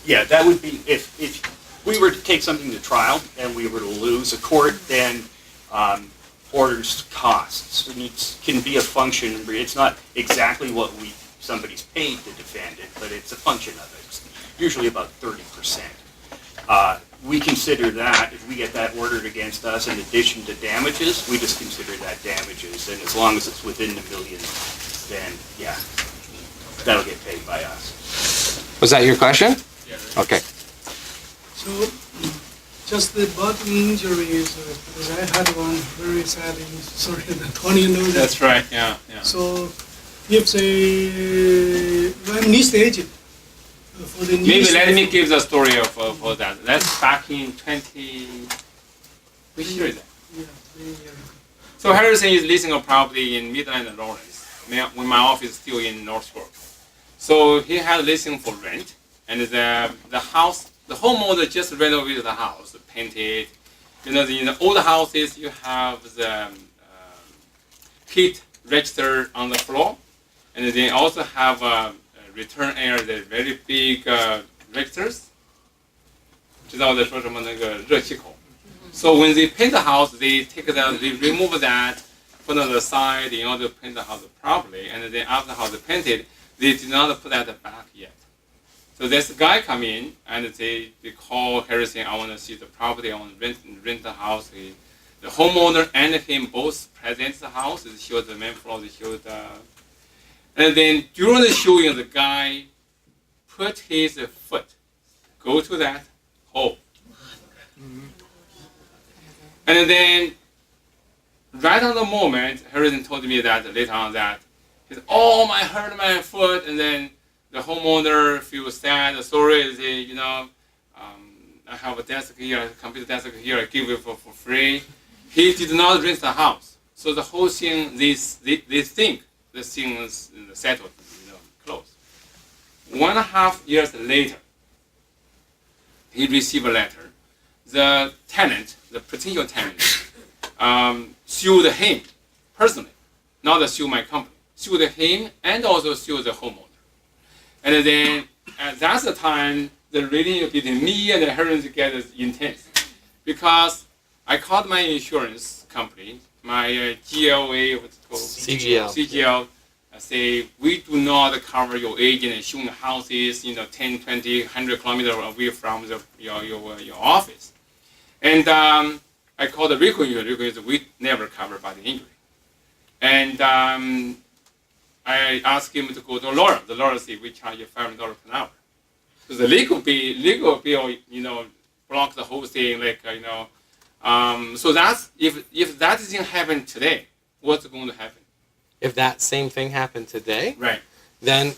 Yeah, that would be, if we were to take something to trial and we were to lose, a court then orders costs. And it can be a function, it's not exactly what somebody's paid to defend it, but it's a function of it. It's usually about 30%. We consider that, if we get that ordered against us in addition to damages, we just consider that damages. And as long as it's within the million, then yeah, that'll get paid by us. Was that your question? Yeah. Okay. So, just the bodily injuries, because I had one very sad, sorry, Tony knows that. That's right, yeah. So, if they, when lease agent, for the Maybe let me give the story for that. That's back in 20... Which year is that? Yeah, 3 years ago. So Harrison is leasing a property in Midland and Lawrence, when my office is still in Northbrook. So he had leasing for rent, and the house, the homeowner just renovated the house, painted. In the old houses, you have the heat register on the floor, and they also have return air, the very big registers. 知道在说什么那个热气口。So when they paint the house, they remove that, put on the side in order to paint the house properly, and then after the house is painted, they did not put that back yet. So this guy come in and they call Harrison, I want to see the property, I want to rent the house. The homeowner and him both present the house. They show the main floor, they show the... And then during the showing, the guy put his foot, go to that hole. And then, right on the moment, Harrison told me that later on that, he said, oh, I hurt my foot. And then the homeowner feels sad, sorry, say, I have a desk here, a computer desk here, I give it for free. He did not rent the house. So the whole thing, they think the thing is settled, closed. 1.5 years later, he received a letter. The tenant, the potential tenant, sued him personally, not sue my company. Sued him and also sued the homeowner. And then that's the time the relationship between me and Harrison gets intense, because I called my insurance company, my GLA, what's it called? CGL. I say, we do not cover your agent showing houses, 10, 20, 100 kilometers away from your office. And I called the Reco Insurance. We never cover body injury. And I asked him to go to a lawyer. The lawyer said, we charge you $500 per hour. So the legal bill, block the whole thing, like so that's if that doesn't happen today, what's going to happen? If that same thing happened today, Right. then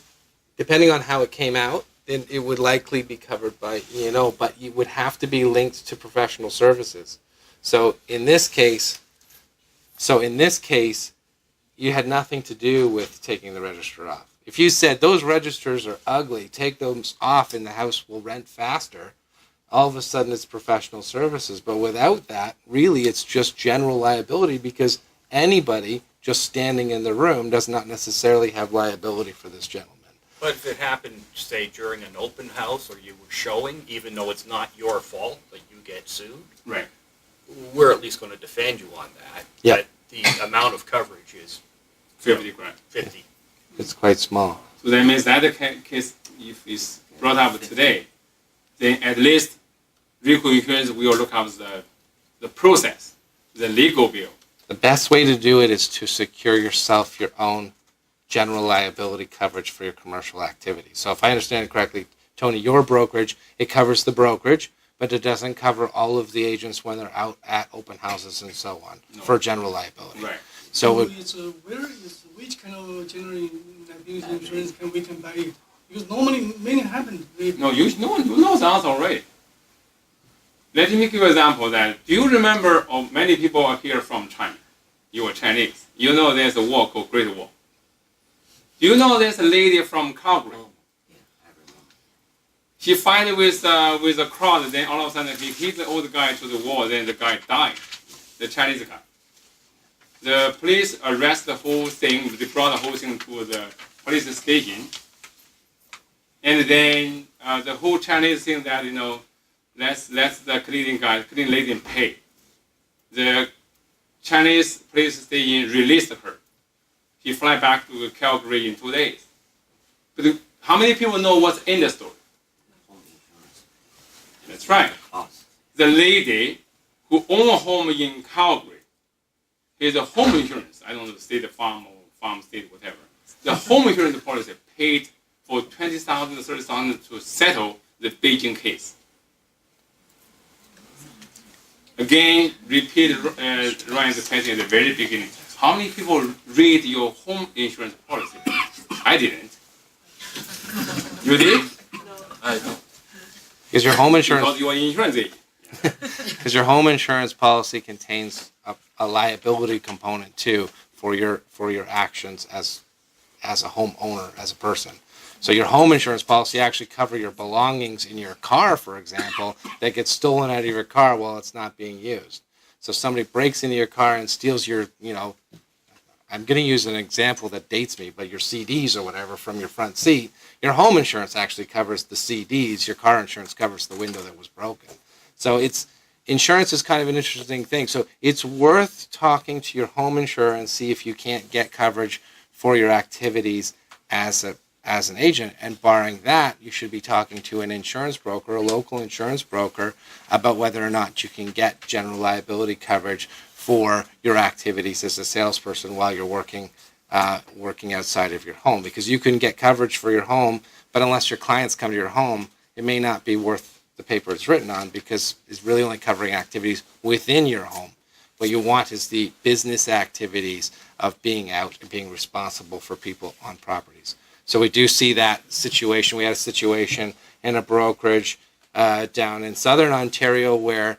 depending on how it came out, then it would likely be covered by E&O, but it would have to be linked to professional services. So in this case, you had nothing to do with taking the register off. If you said those registers are ugly, take those off and the house will rent faster, all of a sudden it's professional services. But without that, really it's just general liability, because anybody just standing in the room does not necessarily have liability for this gentleman. But if it happened, say, during an open house or you were showing, even though it's not your fault, but you get sued, Right. we're at least going to defend you on that. Yeah. But the amount of coverage is 50 grand. 50. It's quite small. So that means that the case, if it's brought up today, then at least Reco Insurance will look up the process, the legal bill. The best way to do it is to secure yourself your own general liability coverage for your commercial activity. So if I understand it correctly, Tony, your brokerage, it covers the brokerage, but it doesn't cover all of the agents when they're out at open houses and so on for general liability. Right. So it's which kind of general liability insurance we can buy it? Because normally many happen. No, you know the answer already. Let me give you an example that, do you remember many people are here from China? You are Chinese. You know there's a war called Great War. Do you know there's a lady from Calgary? She fight with a crowd, then all of a sudden he hit the old guy to the wall, then the guy died, the Chinese guy. The police arrest the whole thing, they brought the whole thing to the police station, and then the whole Chinese think that, let's the cleaning lady pay. The Chinese police station released her. She fly back to Calgary in 2 days. But how many people know what's in the story? That's right. The lady who owns a home in Calgary, is a home insurance. I don't know the state, farm or farm state, whatever. The home insurance policy paid for $20,000 to $30,000 to settle the Beijing case. Again, repeat Ryan's question at the very beginning. How many people read your home insurance policy? I didn't. You did? I don't. because your home insurance Because you are insurance agent. because your home insurance policy contains a liability component too for your actions as a homeowner, as a person. So your home insurance policy actually cover your belongings in your car, for example, that gets stolen out of your car while it's not being used. So somebody breaks into your car and steals your, I'm going to use an example that dates me, but your CDs or whatever from your front seat, your home insurance actually covers the CDs. Your car insurance covers the window that was broken. So insurance is kind of an interesting thing. So it's worth talking to your home insurance, see if you can't get coverage for your activities as an agent, and barring that, you should be talking to an insurance broker, a local insurance broker, about whether or not you can get general liability coverage for your activities as a salesperson while you're working outside of your home. Because you can get coverage for your home, but unless your clients come to your home, it may not be worth the paper it's written on, because it's really only covering activities within your home. What you want is the business activities of being out and being responsible for people on properties. So we do see that situation. We had a situation in a brokerage down in southern Ontario where,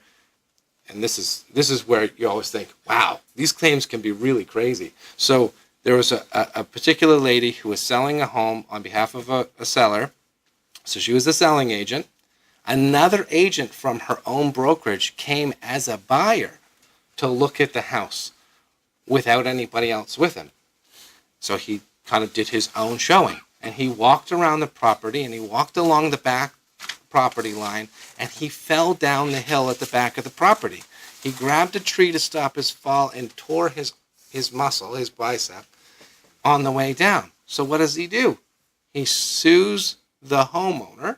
and this is where you always think, wow, these claims can be really crazy. So there was a particular lady who was selling a home on behalf of a seller. So she was the selling agent. Another agent from her own brokerage came as a buyer to look at the house without anybody else with him. So he kind of did his own showing, and he walked around the property and he walked along the back property line, and he fell down the hill at the back of the property. He grabbed a tree to stop his fall and tore his muscle, his bicep, on the way down. So what does he do? He sues the homeowner,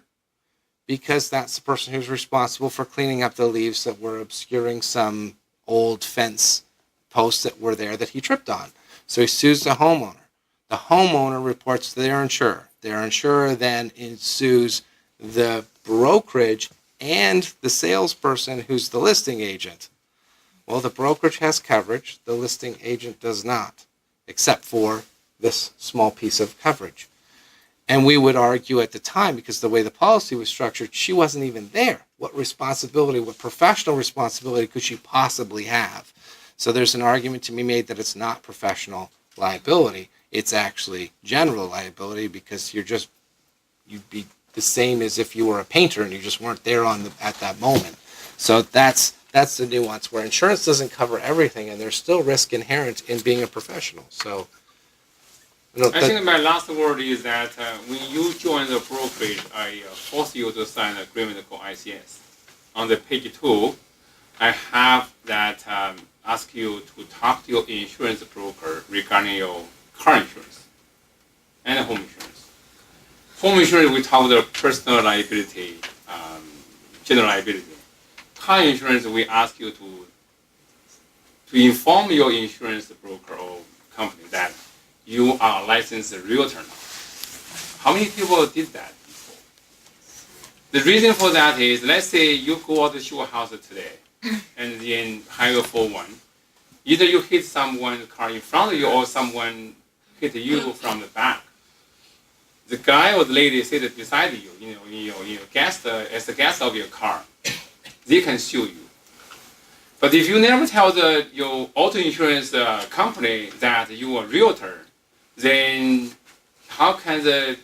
because that's the person who's responsible for cleaning up the leaves that were obscuring some old fence posts that were there that he tripped on. So he sues the homeowner. The homeowner reports to their insurer. Their insurer then sues the brokerage and the salesperson who's the listing agent. Well, the brokerage has coverage, the listing agent does not, except for this small piece of coverage. And we would argue at the time, because the way the policy was structured, she wasn't even there. What responsibility, what professional responsibility could she possibly have? So there's an argument to be made that it's not professional liability. It's actually general liability, because you'd be the same as if you were a painter and you just weren't there at that moment. So that's the nuance, where insurance doesn't cover everything, and there's still risk inherent in being a professional. So I think my last word is that when you join the brokerage, I force you to sign an agreement called ICS. On the page 2, I have that ask you to talk to your insurance broker regarding your car insurance and home insurance. Home insurance, we talk about personal liability, general liability. Car insurance, we ask you to inform your insurance broker or company that you are a licensed realtor now. How many people did that before? The reason for that is, let's say you go out to your house today and then hire for one. Either you hit someone's car in front of you or someone hit you from the back. The guy or the lady sitting beside you, as the guest of your car, they can sue you. But if you never tell your auto insurance company that you are a realtor, then how can the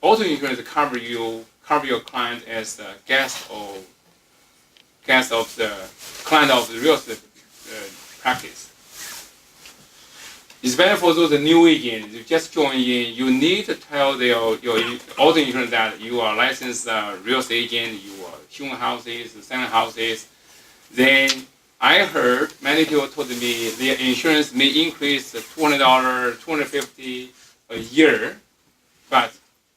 auto insurance cover your client as the guest of the client of the real estate practice? It's better for those new agents who just join in. You need to tell your auto insurance that you are a licensed real estate agent, you are showing houses, selling houses. Then I heard many people told me their insurance may increase $200, $250 a year, but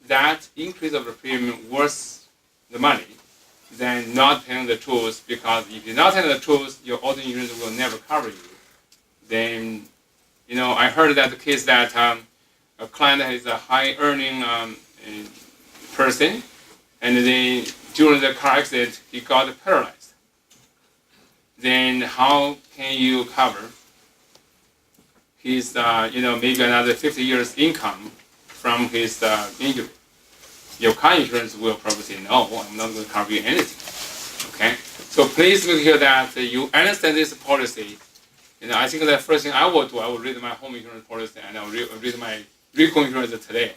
that increase of the premium worth the money than not telling the truth, because if you're not telling the truth, your auto insurance will never cover you. Then, I heard that the case that a client is a high earning person, and then during the car accident, he got paralyzed. Then how can you cover his, maybe another 50 years income from his injury? Your car insurance will probably say, no, I'm not going to cover you anything. Okay? So please make sure that you understand this policy. I think the first thing I will do, I will read my home insurance policy, and I will read my Reco Insurance today.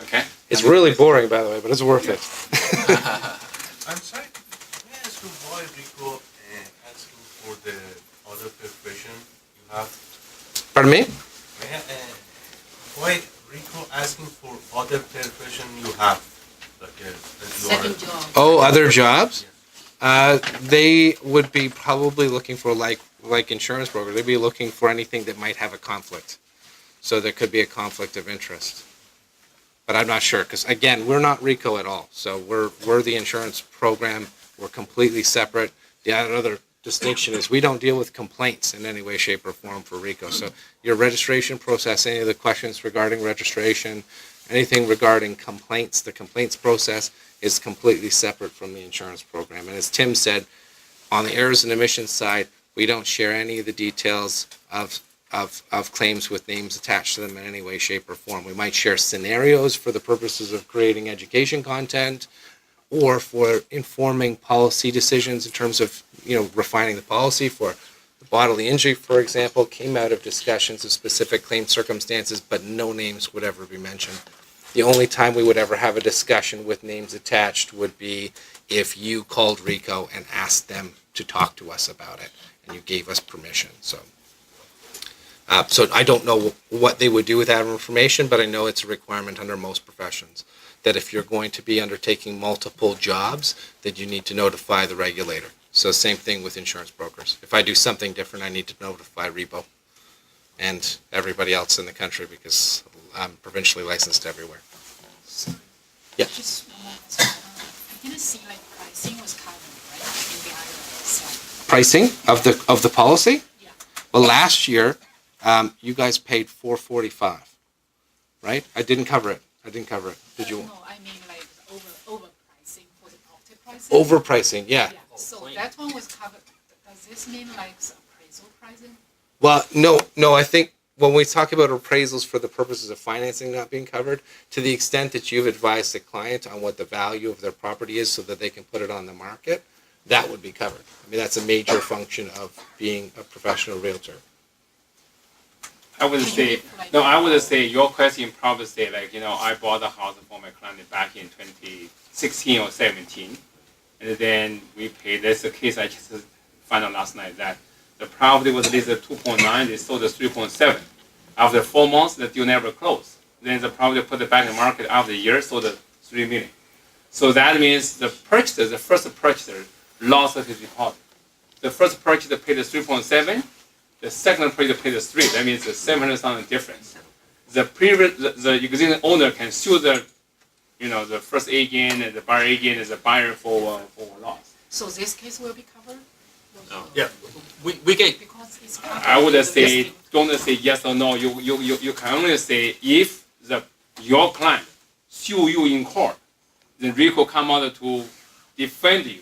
Okay? It's really boring, by the way, but it's worth it. I'm sorry, may I ask you why Rico asking for the other profession you have? Pardon me? Why Rico asking for other profession you have? Like that you Second are, job. Oh, other jobs? They would be probably looking for, like insurance broker, they'd be looking for anything that might have a conflict. So there could be a conflict of interest. But I'm not sure, because again, we're not Rico at all. So we're the insurance program. We're completely separate. The other distinction is we don't deal with complaints in any way, shape, or form for Rico. So your registration process, any of the questions regarding registration, anything regarding complaints, the complaints process is completely separate from the insurance program. And as Tim said, on the errors and omissions side, we don't share any of the details of claims with names attached to them in any way, shape, or form. We might share scenarios for the purposes of creating education content or for informing policy decisions in terms of, refining the policy. For the bodily injury, for example, came out of discussions of specific claim circumstances, but no names would ever be mentioned. The only time we would ever have a discussion with names attached would be if you called Rico and asked them to talk to us about it, and you gave us permission. So I don't know what they would do with that information, but I know it's a requirement under most professions that if you're going to be undertaking multiple jobs, that you need to notify the regulator. So same thing with insurance brokers. If I do something different, I need to notify REBO and everybody else in the country because I'm provincially licensed everywhere. Yeah. Just one more question. I didn't see pricing was covered, right? In the IRS. Pricing of the policy? Yeah. Well, last year, you guys paid $445, right? I didn't cover it. Did you? No, I mean overpricing for the optical. overpricing? Overpricing, yeah. So that one was covered. Does this mean like appraisal pricing? Well, no, I think when we talk about appraisals for the purposes of financing not being covered, to the extent that you've advised the client on what the value of their property is so that they can put it on the market, that would be covered. I mean, that's a major function of being a professional realtor. I would say, no, I would say your question probably say like, I bought a house for my client back in 2016 or 17. And then we paid, that's the case I just found out last night that the property was listed at 2.9, they sold at 3.7. After 4 months, the deal never closed. Then the property put it back in the market after a year, sold at 3 million. So that means the first purchaser, lost his deposit. The first purchaser paid the 3.7, the second purchaser paid the 3. That means the 700,000 difference. The existing owner can sue the first agent and the buyer agent as a buyer for a loss. So this case will be covered? No. Yeah, we get, Because it's covered. I would say, don't say yes or no. You can only say if your client sue you in court, then Reco come out to defend you.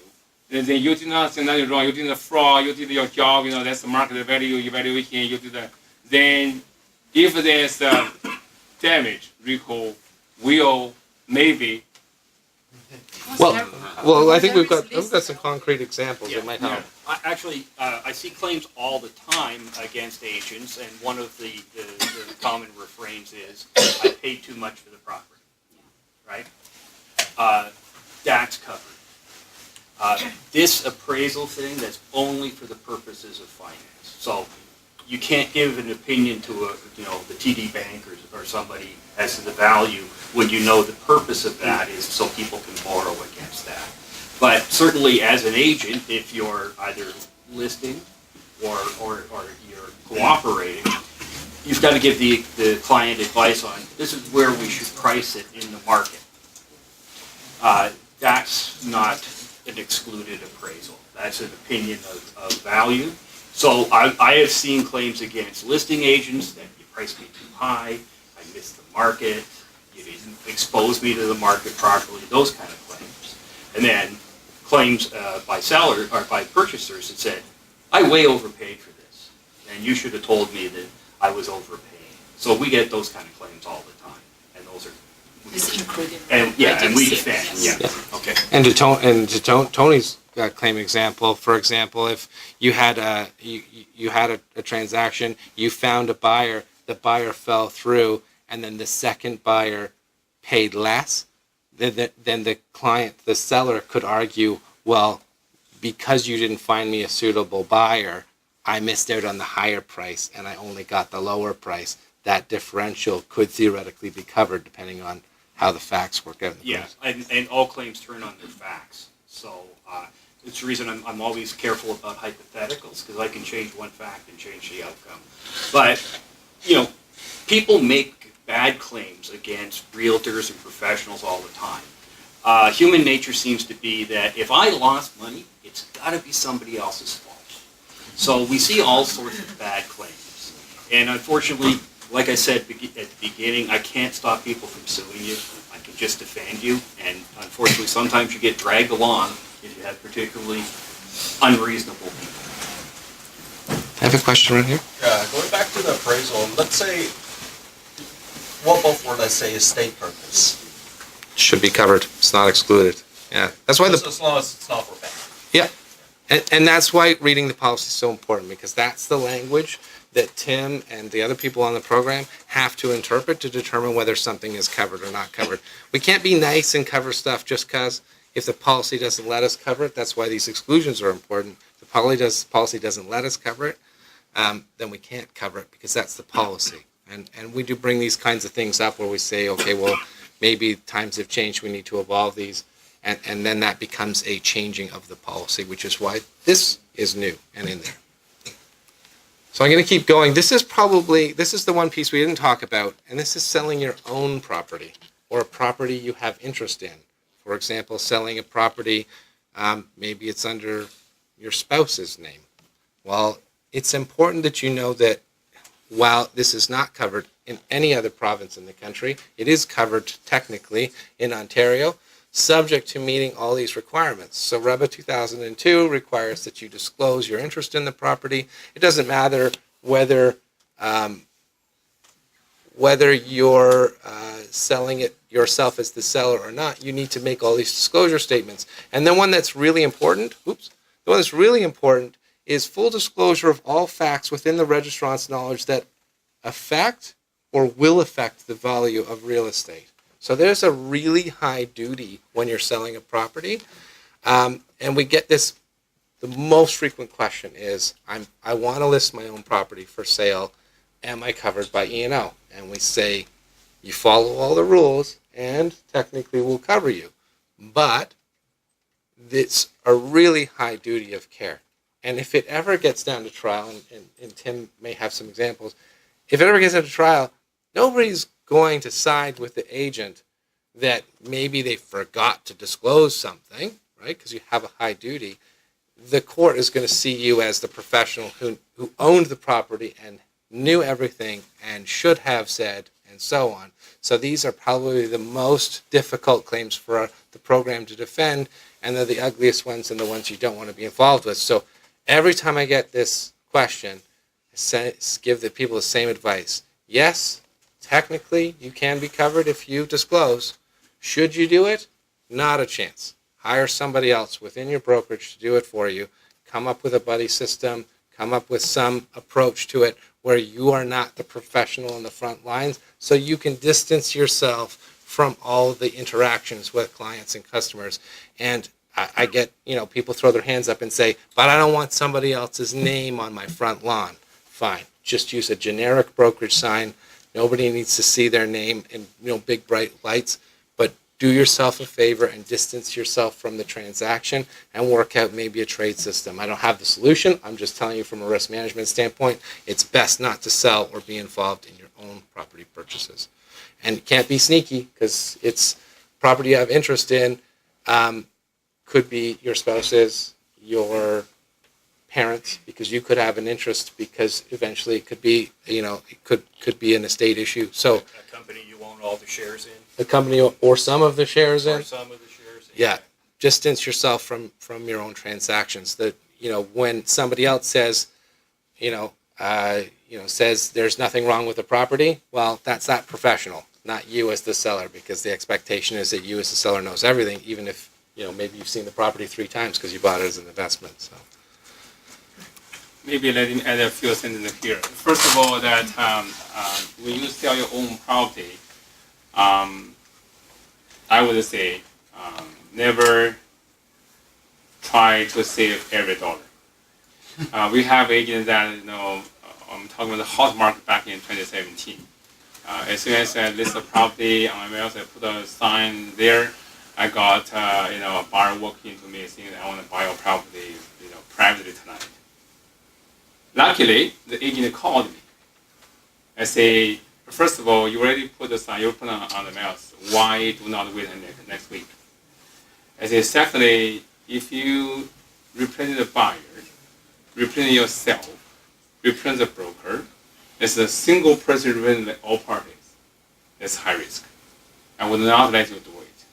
And then you did not say nothing wrong. You did not fraud. You did your job. That's the market value evaluation. You did that. Then, if there's damage, Reco will maybe. Well, I think we've got some concrete examples that might help. I see claims all the time against agents, and one of the common refrains is, I paid too much for the property, right? That's covered. This appraisal thing, that's only for the purposes of finance. So you can't give an opinion to the TD Bank or somebody as to the value when you know the purpose of that is so people can borrow against that. But certainly as an agent, if you're either listing or you're cooperating, you've got to give the client advice on this is where we should price it in the market. That's not an excluded appraisal. That's an opinion of value. So I have seen claims against listing agents that you priced me too high, I missed the market, you didn't expose me to the market properly, those kind of claims. And then claims by sellers or by purchasers that said, I way overpaid for this, and you should have told me that I was overpaying. So we get those kind of claims all the time, and those are It's included. and we defend. Yes. Yeah. Okay. And to Tony's claim example, for example, if you had a transaction, you found a buyer, the buyer fell through, and then the second buyer paid less, then the seller could argue, well, because you didn't find me a suitable buyer, I missed out on the higher price and I only got the lower price. That differential could theoretically be covered depending on how the facts work out. Yeah, and all claims turn on their facts. So it's the reason I'm always careful about hypotheticals, because I can change one fact and change the outcome. But, people make bad claims against realtors and professionals all the time. Human nature seems to be that if I lost money, it's got to be somebody else's fault. So we see all sorts of bad claims. And unfortunately, like I said at the beginning, I can't stop people from suing you. I can just defend you. And unfortunately, sometimes you get dragged along if you have particularly unreasonable people. I have a question right here. Yeah, going back to the appraisal, let's say, what about for, let's say, estate purpose? Should be covered. It's not excluded. Yeah, that's why Just as long as it's not for bank. Yeah, and that's why reading the policy is so important, because that's the language that Tim and the other people on the program have to interpret to determine whether something is covered or not covered. We can't be nice and cover stuff just because if the policy doesn't let us cover it. That's why these exclusions are important. If the policy doesn't let us cover it, then we can't cover it because that's the policy. And we do bring these kinds of things up where we say, okay, well, maybe times have changed, we need to evolve these. And then that becomes a changing of the policy, which is why this is new and in there. So I'm going to keep going. This is the one piece we didn't talk about, and this is selling your own property or a property you have interest in. For example, selling a property, maybe it's under your spouse's name. Well, it's important that you know that while this is not covered in any other province in the country, it is covered technically in Ontario. subject to meeting all these requirements. So REBA 2002 requires that you disclose your interest in the property. It doesn't matter whether you're selling it yourself as the seller or not. You need to make all these disclosure statements. And the one that's really important, is full disclosure of all facts within the registrant's knowledge that affect or will affect the value of real estate. So there's a really high duty when you're selling a property. And we get this, the most frequent question is, I want to list my own property for sale. Am I covered by E&O? And we say, you follow all the rules and technically we'll cover you. But it's a really high duty of care. And if it ever gets down to trial, and Tim may have some examples, if it ever gets down to trial, nobody's going to side with the agent that maybe they forgot to disclose something, right? Because you have a high duty. The court is going to see you as the professional who owned the property and knew everything and should have said, and so on. So these are probably the most difficult claims for the program to defend, and they're the ugliest ones and the ones you don't want to be involved with. So every time I get this question, I give the people the same advice. Yes, technically you can be covered if you disclose. Should you do it? Not a chance. Hire somebody else within your brokerage to do it for you. Come up with a buddy system. Come up with some approach to it where you are not the professional in the front lines, so you can distance yourself from all of the interactions with clients and customers. And I get, people throw their hands up and say, but I don't want somebody else's name on my front lawn. Fine. Just use a generic brokerage sign. Nobody needs to see their name in, big bright lights. But do yourself a favor and distance yourself from the transaction and work out maybe a trade system. I don't have the solution. I'm just telling you from a risk management standpoint, it's best not to sell or be involved in your own property purchases. And you can't be sneaky because it's property you have interest in. Could be your spouse's, your parents, because you could have an interest because eventually it could be, it could be an estate issue. So A company you own all the shares in? the company or some of the shares in. Or some of the shares in? Yeah, distance yourself from your own transactions. That when somebody else says, says there's nothing wrong with the property, well, that's that professional, not you as the seller, because the expectation is that you as the seller knows everything, even if maybe you've seen the property 3 times because you bought it as an investment. So Maybe let me add a few sentences here. First of all, that when you sell your own property, I would say never try to save every dollar. We have agents that, I'm talking about the hot market back in 2017. As soon as I list a property on my website, I put a sign there, I got, a buyer walking to me saying, I want to buy your property, privately tonight. Luckily, the agent called me. I say, first of all, you already put the sign, you put on the mail. Why do not wait until next week? I say, secondly, if you represent the buyer, represent yourself, represent the broker, it's a single person representing all parties. It's high risk. I would not let you do it.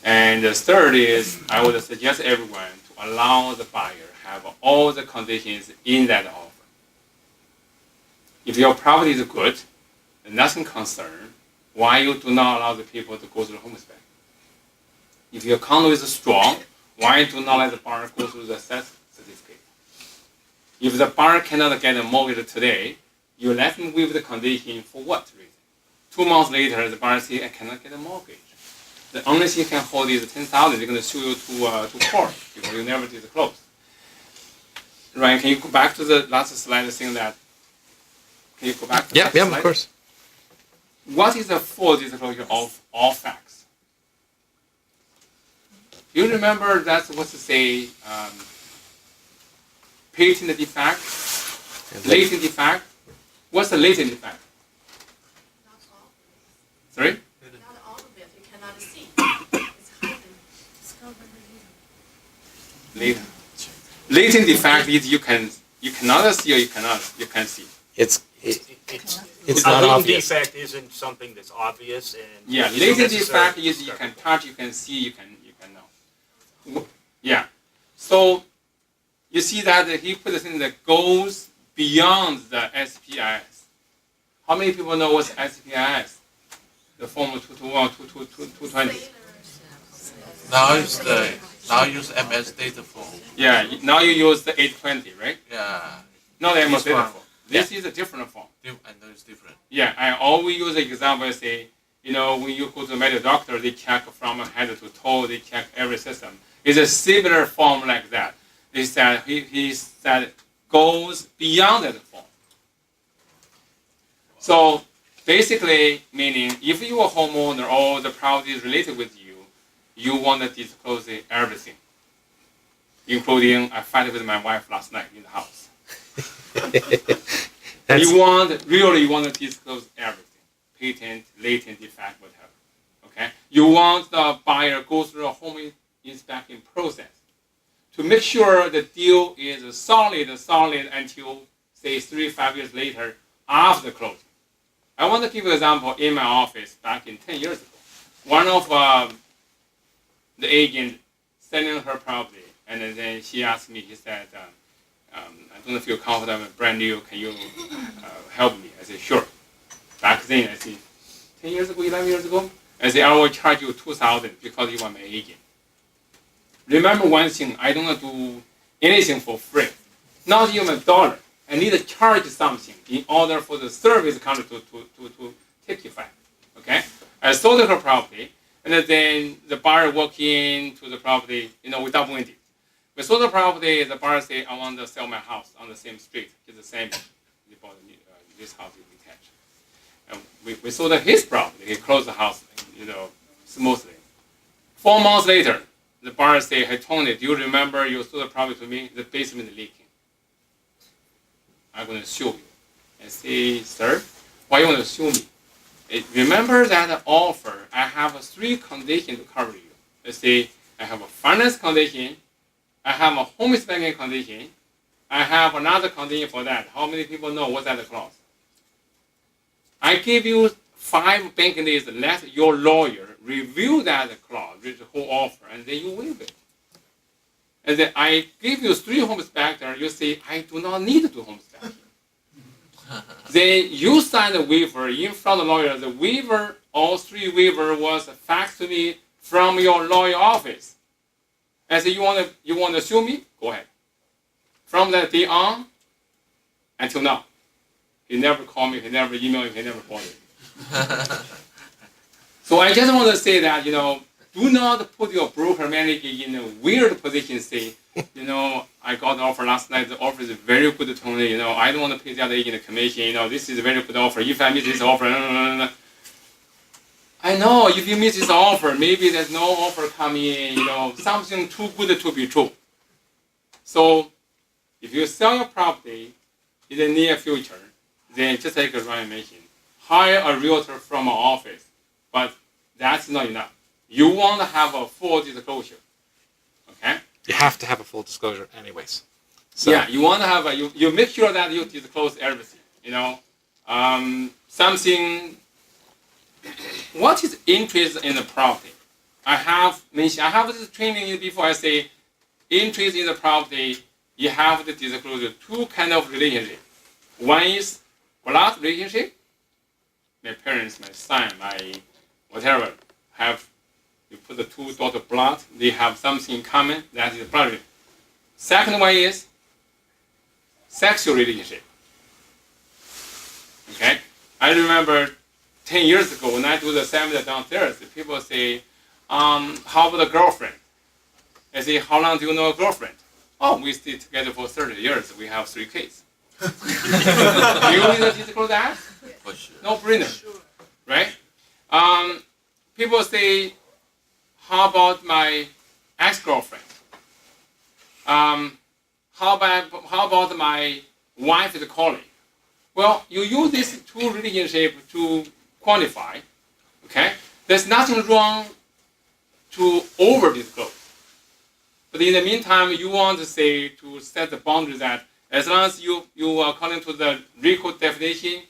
And the third is, I would suggest everyone to allow the buyer have all the conditions in that offer. If your property is good, and nothing concerned, why you do not allow the people to go through the home inspection? If your condo is strong, why do not let the buyer go through the assessment certificate? If the buyer cannot get a mortgage today, you let him with the condition for what reason? 2 months later, the buyer says, I cannot get a mortgage. The only thing you can hold is 10,000. They're going to sue you to court because you never did close. Ryan, can you go back to the last slide saying that? Can you go back to that slide? Yeah, of course. What is the full disclosure of all facts? You remember that's what to say, patent defect, latent defect. What's the latent defect? Not all. Sorry? Not all of it. You cannot see. It's hidden. Discover Latent. Latent defect is you cannot see or you can see. It's a not latent obvious. defect isn't something that's obvious, and Yeah, it's latent necessary defect to is you discover. can touch, you can see, you can Yeah. So you see that he put a thing that goes beyond the SPIS. How many people know what's SPIS? The form 221, 220. Now use MS data form. Yeah, now you use the 820, right? Yeah. Not the MS This data one. form. This is a different form. I know it's different. Yeah, I always use the example. I say, when you go to the medical doctor, they check from head to toe, they check every system. It's a similar form like that. He said goes beyond that form. So basically, meaning if you are a homeowner or the property is related with you, you want to disclose everything, including I fight with my wife last night in the house. You want to disclose everything, patent, latent, defect, whatever. Okay. You want the buyer go through a home inspection process to make sure the deal is solid until say 3-5 years later after closing. I want to give you an example in my office back in 10 years ago. One of the agent selling her property, and then she asked me, he said, I don't feel comfortable, brand new, can you help me? I said, sure. Back then, I said, 10 years ago, 11 years ago, I said, I will charge you $2,000 because you are my agent. Remember one thing, I don't do anything for free. Not even $1. I need to charge something in order for the service company to take effect. Okay? I sold her property, and then the buyer walked into the property, we double-ended. We sold the property, the buyer said, I want to sell my house on the same street. It's the same. He bought this house is detached. And we sold his property. He closed the house, smoothly. 4 months later, the buyer said, hey, Tony, do you remember you sold the property to me? The basement is leaking. I'm going to sue you. I say, sir, why you want to sue me? Remember that offer, I have 3 conditions to cover you. I say, I have a finance condition, I have a home inspection condition, I have another condition for that. How many people know what's that clause? I give you 5 banking days, let your lawyer review that clause, read the whole offer, and then you waive it. And then I give you 3 home inspectors, you say, I do not need to do home inspection. Then you sign the waiver in front of the lawyer. The waiver, all 3 waiver was faxed to me from your lawyer office. I said, you want to sue me? Go ahead. From that day on until now, he never called me, he never emailed me, he never called me. So I just want to say that, do not put your broker manager in a weird position. Say, I got the offer last night. The offer is very good, Tony. I don't want to pay the other agent a commission. This is a very good offer. If I miss this offer, I know if you miss this offer, maybe there's no offer coming in. Something too good to be true. So, if you sell your property in the near future, then just like Ryan mentioned, hire a realtor from our office. But that's not enough. You want to have a full disclosure, okay? You have to have a full disclosure anyways. So. Yeah, you want to have you make sure that you disclose everything, something, what is interest in the property? I have this training before. I say, interest in the property, you have to disclose 2 kind of relationship. One is blood relationship. My parents, my son, my whatever, you put the 2 daughter blood, they have something in common, that is blood relationship. Second one is sexual relationship. Okay? I remember 10 years ago when I do the seminar downstairs, people say, how about a girlfriend? I say, how long do you know a girlfriend? Oh, we stay together for 30 years. We have 3 kids. Do you need to disclose that? For sure. No brainer. Right? People say, how about my ex-girlfriend? How about my wife's colleague? Well, you use these 2 relationships to quantify. Okay? There's nothing wrong to over-disclose. But in the meantime, you want to set the boundary that as long as you are according to the Reco definition,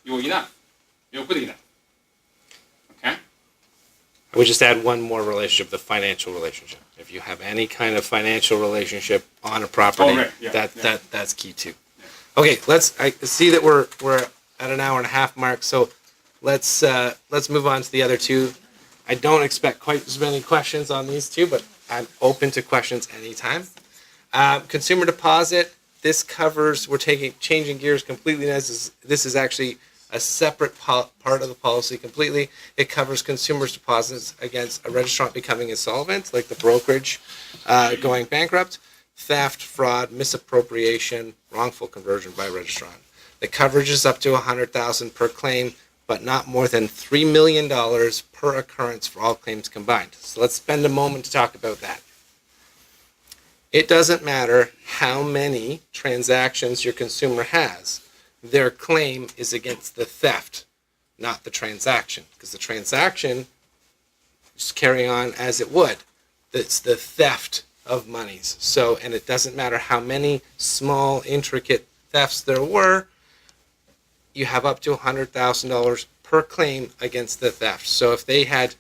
you're enough. You're good enough. Okay? I would just add one more relationship, the financial relationship. If you have any kind of financial relationship on a property, Oh, right. Yeah, yeah. that's key too. Okay, I see that we're at an hour and a half mark, so let's move on to the other two. I don't expect quite as many questions on these two, but I'm open to questions anytime. Consumer deposit. This covers. We're changing gears completely. This is actually a separate part of the policy completely. It covers consumers' deposits against a registrant becoming insolvent, like the brokerage going bankrupt, theft, fraud, misappropriation, wrongful conversion by a registrant. The coverage is up to $100,000 per claim, but not more than $3 million per occurrence for all claims combined. So let's spend a moment to talk about that. It doesn't matter how many transactions your consumer has. Their claim is against the theft, not the transaction, because the transaction is carrying on as it would. It's the theft of monies. So, and it doesn't matter how many small, intricate thefts there were, you have up to $100,000 per claim against the theft. So if they had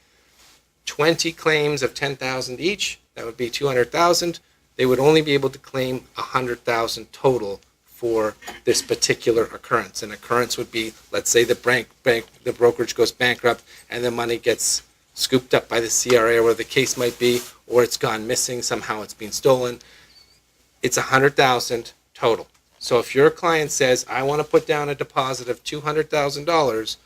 20 claims of $10,000 each, that would be $200,000. They would only be able to claim $100,000 total for this particular occurrence. An occurrence would be, let's say the brokerage goes bankrupt and the money gets scooped up by the CRA or whatever the case might be, or it's gone missing, somehow it's been stolen. It's $100,000 total. So if your client says, I want to put down a deposit of $200,000,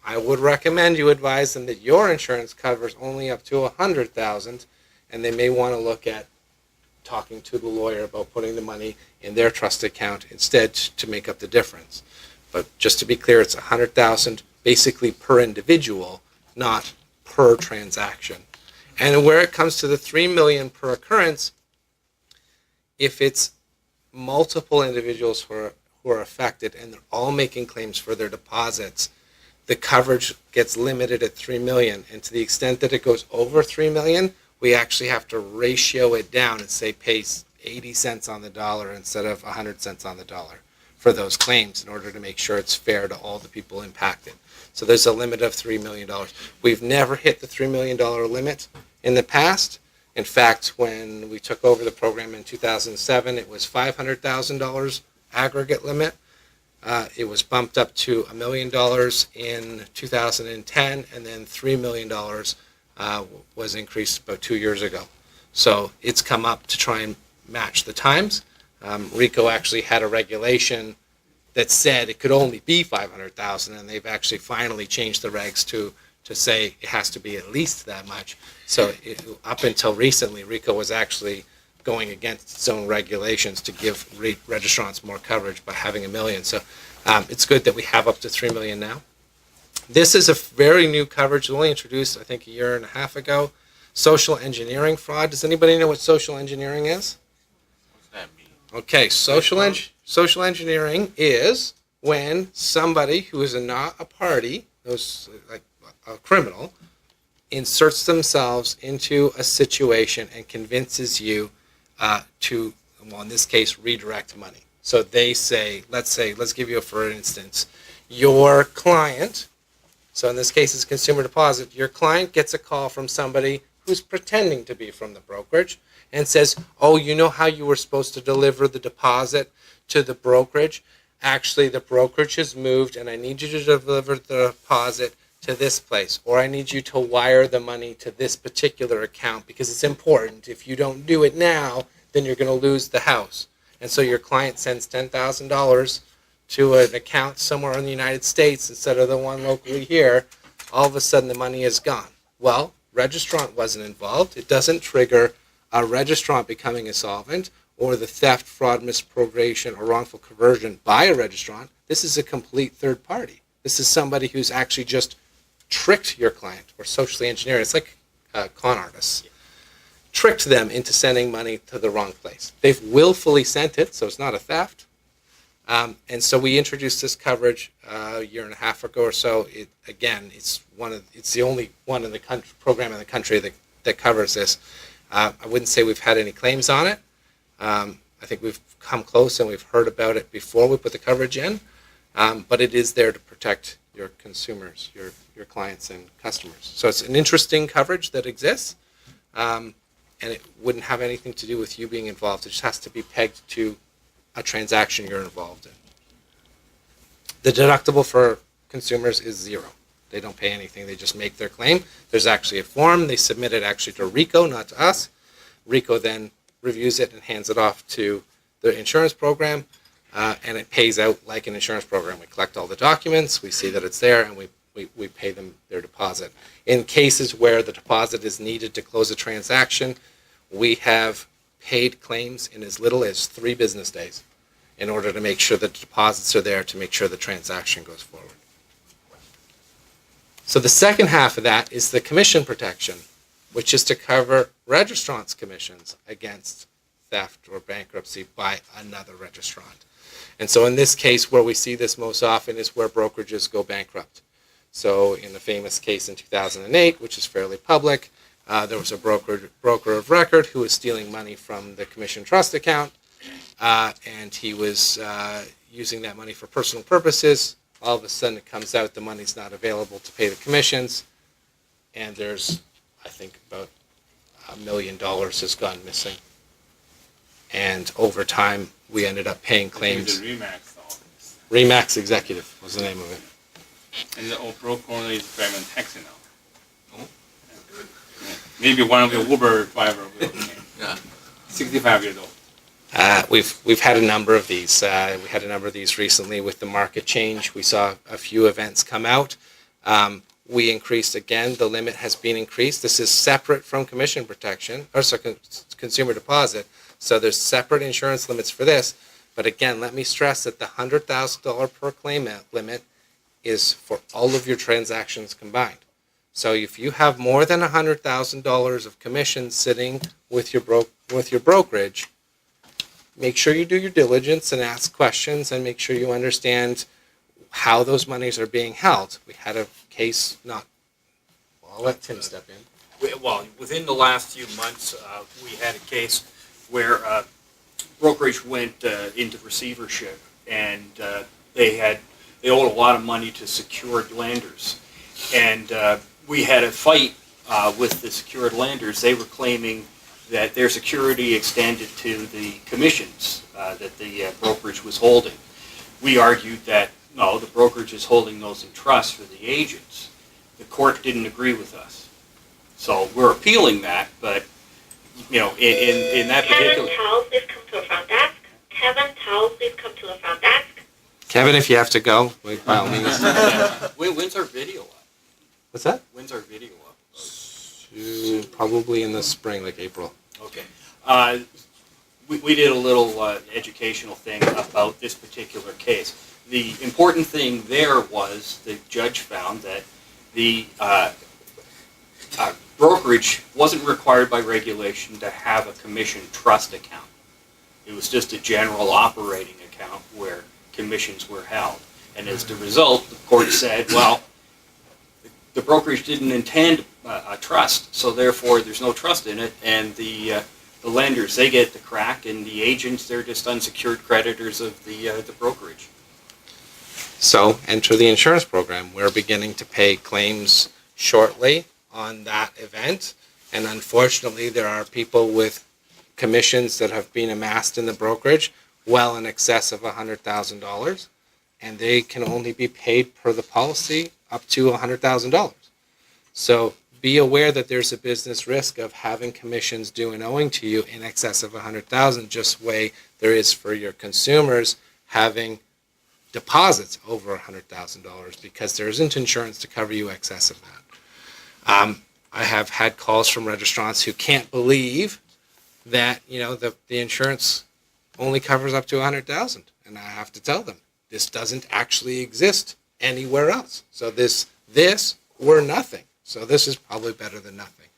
I would recommend you advise them that your insurance covers only up to $100,000, and they may want to look at talking to the lawyer about putting the money in their trust account instead to make up the difference. But just to be clear, it's $100,000 basically per individual, not per transaction. And where it comes to the $3 million per occurrence, if it's multiple individuals who are affected and they're all making claims for their deposits, the coverage gets limited at $3 million. And to the extent that it goes over $3 million, we actually have to ratio it down and say pay 80 cents on the dollar instead of 100 cents on the dollar for those claims in order to make sure it's fair to all the people impacted. So there's a limit of $3 million. We've never hit the $3 million limit in the past. In fact, when we took over the program in 2007, it was $500,000 aggregate limit. It was bumped up to $1 million in 2010, and then $3 million was increased about 2 years ago. So it's come up to try and match the times. Reco actually had a regulation that said it could only be $500,000, and they've actually finally changed the regs to say it has to be at least that much. So up until recently, Reco was actually going against its own regulations to give registrants more coverage by having $1 million. So it's good that we have up to $3 million now. This is a very new coverage, only introduced, I think, a year and a half ago. Social engineering fraud. Does anybody know what social engineering is? What's that mean? Okay, social engineering is when somebody who is not a party, who's like a criminal, inserts themselves into a situation and convinces you to, well, in this case, redirect money. So they say, let's give you for instance, your client, so in this case it's consumer deposit, your client gets a call from somebody who's pretending to be from the brokerage and says, oh, you know how you were supposed to deliver the deposit to the brokerage? Actually, the brokerage has moved and I need you to deliver the deposit to this place, or I need you to wire the money to this particular account because it's important. If you don't do it now, then you're going to lose the house. And so your client sends $10,000 to an account somewhere in the United States instead of the one locally here. All of a sudden the money is gone. Well, registrant wasn't involved. It doesn't trigger a registrant becoming insolvent or the theft, fraud, misappropriation, or wrongful conversion by a registrant. This is a complete third party. This is somebody who's actually just tricked your client or socially engineered. It's like con artists. Tricked them into sending money to the wrong place. They've willfully sent it, so it's not a theft. And so we introduced this coverage a year and a half ago or so. It's the only one in the country, program in the country that covers this. I wouldn't say we've had any claims on it. I think we've come close and we've heard about it before we put the coverage in. But it is there to protect your consumers, your clients and customers. So it's an interesting coverage that exists, and it wouldn't have anything to do with you being involved. It just has to be pegged to a transaction you're involved in. The deductible for consumers is zero. They don't pay anything. They just make their claim. There's actually a form. They submit it actually to Reco, not to us. Reco then reviews it and hands it off to the insurance program, and it pays out like an insurance program. We collect all the documents, we see that it's there, and we pay them their deposit. In cases where the deposit is needed to close a transaction, we have paid claims in as little as 3 business days in order to make sure that the deposits are there to make sure the transaction goes forward. So the second half of that is the commission protection, which is to cover registrants' commissions against theft or bankruptcy by another registrant. And so in this case, where we see this most often is where brokerages go bankrupt. So in the famous case in 2008, which is fairly public, there was a broker of record who was stealing money from the commission trust account, and he was using that money for personal purposes. All of a sudden it comes out the money's not available to pay the commissions, and there's, I think, about $1 million has gone missing. And over time, we ended up paying claims. The Remax office. Remax Executive was the name of it. And the old broker owner is driving taxi now. Oh. Yeah. Maybe one of the Uber driver will be 65 years old. We've had a number of these. We had a number of these recently with the market change. We saw a few events come out. We increased again. The limit has been increased. This is separate from commission protection, or sorry, consumer deposit. So there's separate insurance limits for this. But again, let me stress that the $100,000 per claim limit is for all of your transactions combined. So if you have more than $100,000 of commissions sitting with your brokerage, make sure you do your diligence and ask questions and make sure you understand how those monies are being held. We had a case I'll let Tim step in. Well, within the last few months, we had a case where brokerage went into receivership, and they owed a lot of money to secured lenders. And we had a fight with the secured lenders. They were claiming that their security extended to the commissions that the brokerage was holding. We argued that, no, the brokerage is holding those in trust for the agents. The court didn't agree with us. So we're appealing that, but, you know, in that particular... Kevin Tao, please come to the front desk. Kevin Tao, please come to the front desk. Kevin, if you have to go, by all means. When's our video up? What's that? When's our video up? Probably in the spring, like April. Okay. We did a little educational thing about this particular case. The important thing there was the judge found that the brokerage wasn't required by regulation to have a commission trust account. It was just a general operating account where commissions were held. And as the result, the court said, well, the brokerage didn't intend a trust, so therefore there's no trust in it, and the lenders, they get the crack, and the agents, they're just unsecured creditors of the brokerage. So enter the insurance program. We're beginning to pay claims shortly on that event, and unfortunately there are people with commissions that have been amassed in the brokerage well in excess of $100,000, and they can only be paid per the policy up to $100,000. So be aware that there's a business risk of having commissions due and owing to you in excess of $100,000, just way there is for your consumers having deposits over $100,000, because there isn't insurance to cover you excess of that. I have had calls from registrants who can't believe that, you know, the insurance only covers up to $100,000, and I have to tell them this doesn't actually exist anywhere else. So this or nothing. So this is probably better than nothing.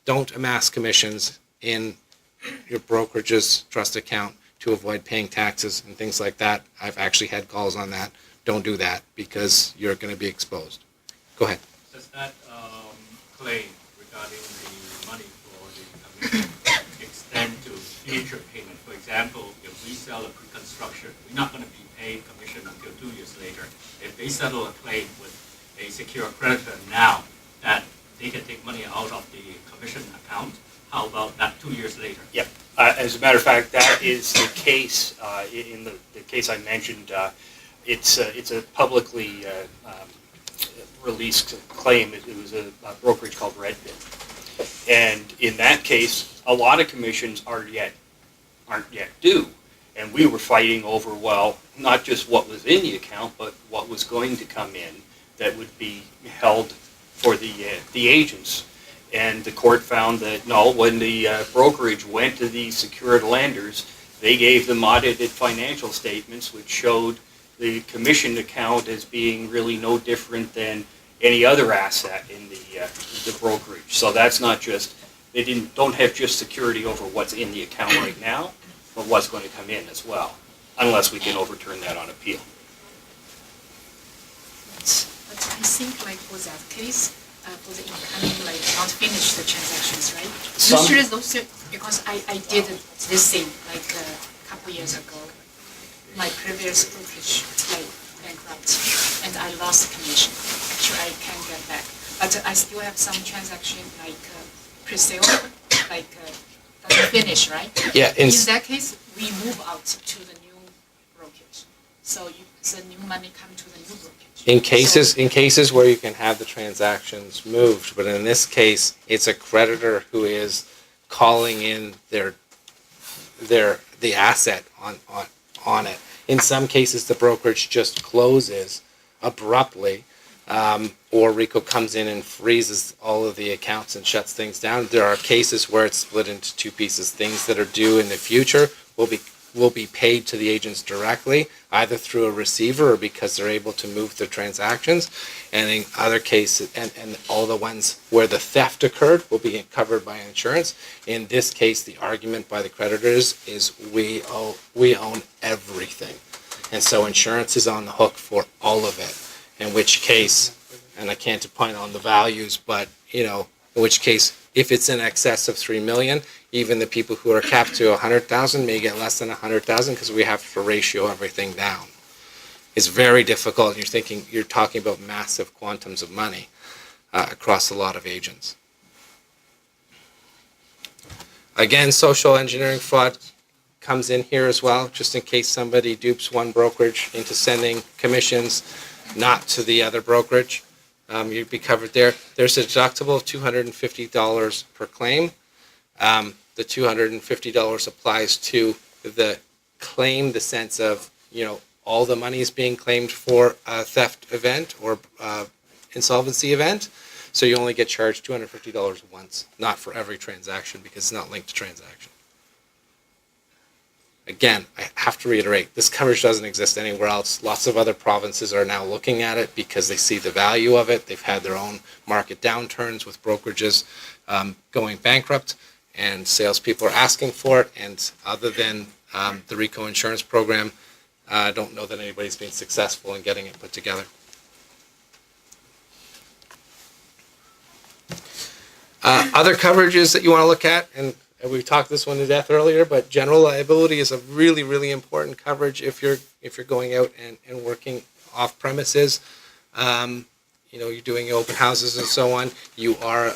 Don't amass commissions in your brokerage's trust account to avoid paying taxes and things like that. I've actually had calls on that. Don't do that because you're going to be exposed. Go ahead. Does that claim regarding the money for the commission extend to future payment. For example, if we sell a pre-construction, we're not going to be paid commission until 2 years later. If they settle a claim with a secure creditor now, that they can take money out of the commission account, how about that 2 years later? Yep. As a matter of fact, that is the case in the case I mentioned. It's a publicly released claim. It was a brokerage called Redfin. And in that case, a lot of commissions aren't yet due. And we were fighting over, well, not just what was in the account, but what was going to come in that would be held for the agents. And the court found that, no, when the brokerage went to the secured lenders, they gave them audited financial statements which showed the commission account as being really no different than any other asset in the brokerage. So that's not just, they don't have just security over what's in the account right now, but what's going to come in as well, unless we can overturn that on appeal. But I think like for that case, for the incoming, like not finished the transactions, right? Usually those, because I did this thing like a couple years ago. My previous brokerage like bankrupt, and I lost the commission. Actually, I can get back, but I still have some transaction like pre-sale, like doesn't finish, right? Yeah. In that case, we move out to the new brokerage, so the new money come to the new brokerage. In cases where you can have the transactions moved, but in this case, it's a creditor who is calling in the asset on it. In some cases, the brokerage just closes abruptly, or Reco comes in and freezes all of the accounts and shuts things down. There are cases where it's split into two pieces. Things that are due in the future will be paid to the agents directly, either through a receiver or because they're able to move their transactions. And in other cases, and all the ones where the theft occurred will be covered by insurance. In this case, the argument by the creditors is we own everything. And so insurance is on the hook for all of it. In which case, and I can't opine on the values, but in which case, if it's in excess of $3 million, even the people who are capped to 100,000 may get less than 100,000 because we have to ratio everything down. It's very difficult. You're talking about massive quantums of money across a lot of agents. Again, social engineering fraud comes in here as well, just in case somebody dupes one brokerage into sending commissions not to the other brokerage. You'd be covered there. There's a deductible of $250 per claim. The $250 applies to the claim, the sense of, all the money is being claimed for a theft event or insolvency event. So you only get charged $250 once, not for every transaction because it's not linked to transaction. Again, I have to reiterate, this coverage doesn't exist anywhere else. Lots of other provinces are now looking at it because they see the value of it. They've had their own market downturns with brokerages going bankrupt, and salespeople are asking for it. And other than the Reco Insurance program, I don't know that anybody's been successful in getting it put together. Other coverages that you want to look at, and we talked this one to death earlier, but general liability is a really, really important coverage if you're going out and working off premises. You're doing open houses and so on. You are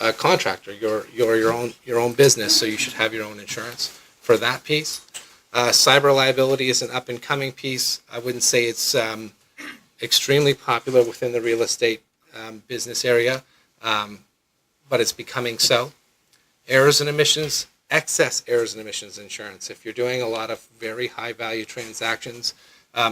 a contractor. You're your own business, so you should have your own insurance for that piece. Cyber liability is an up and coming piece. I wouldn't say it's extremely popular within the real estate business area, but it's becoming so. Errors and omissions, excess errors and omissions insurance. If you're doing a lot of very high value transactions,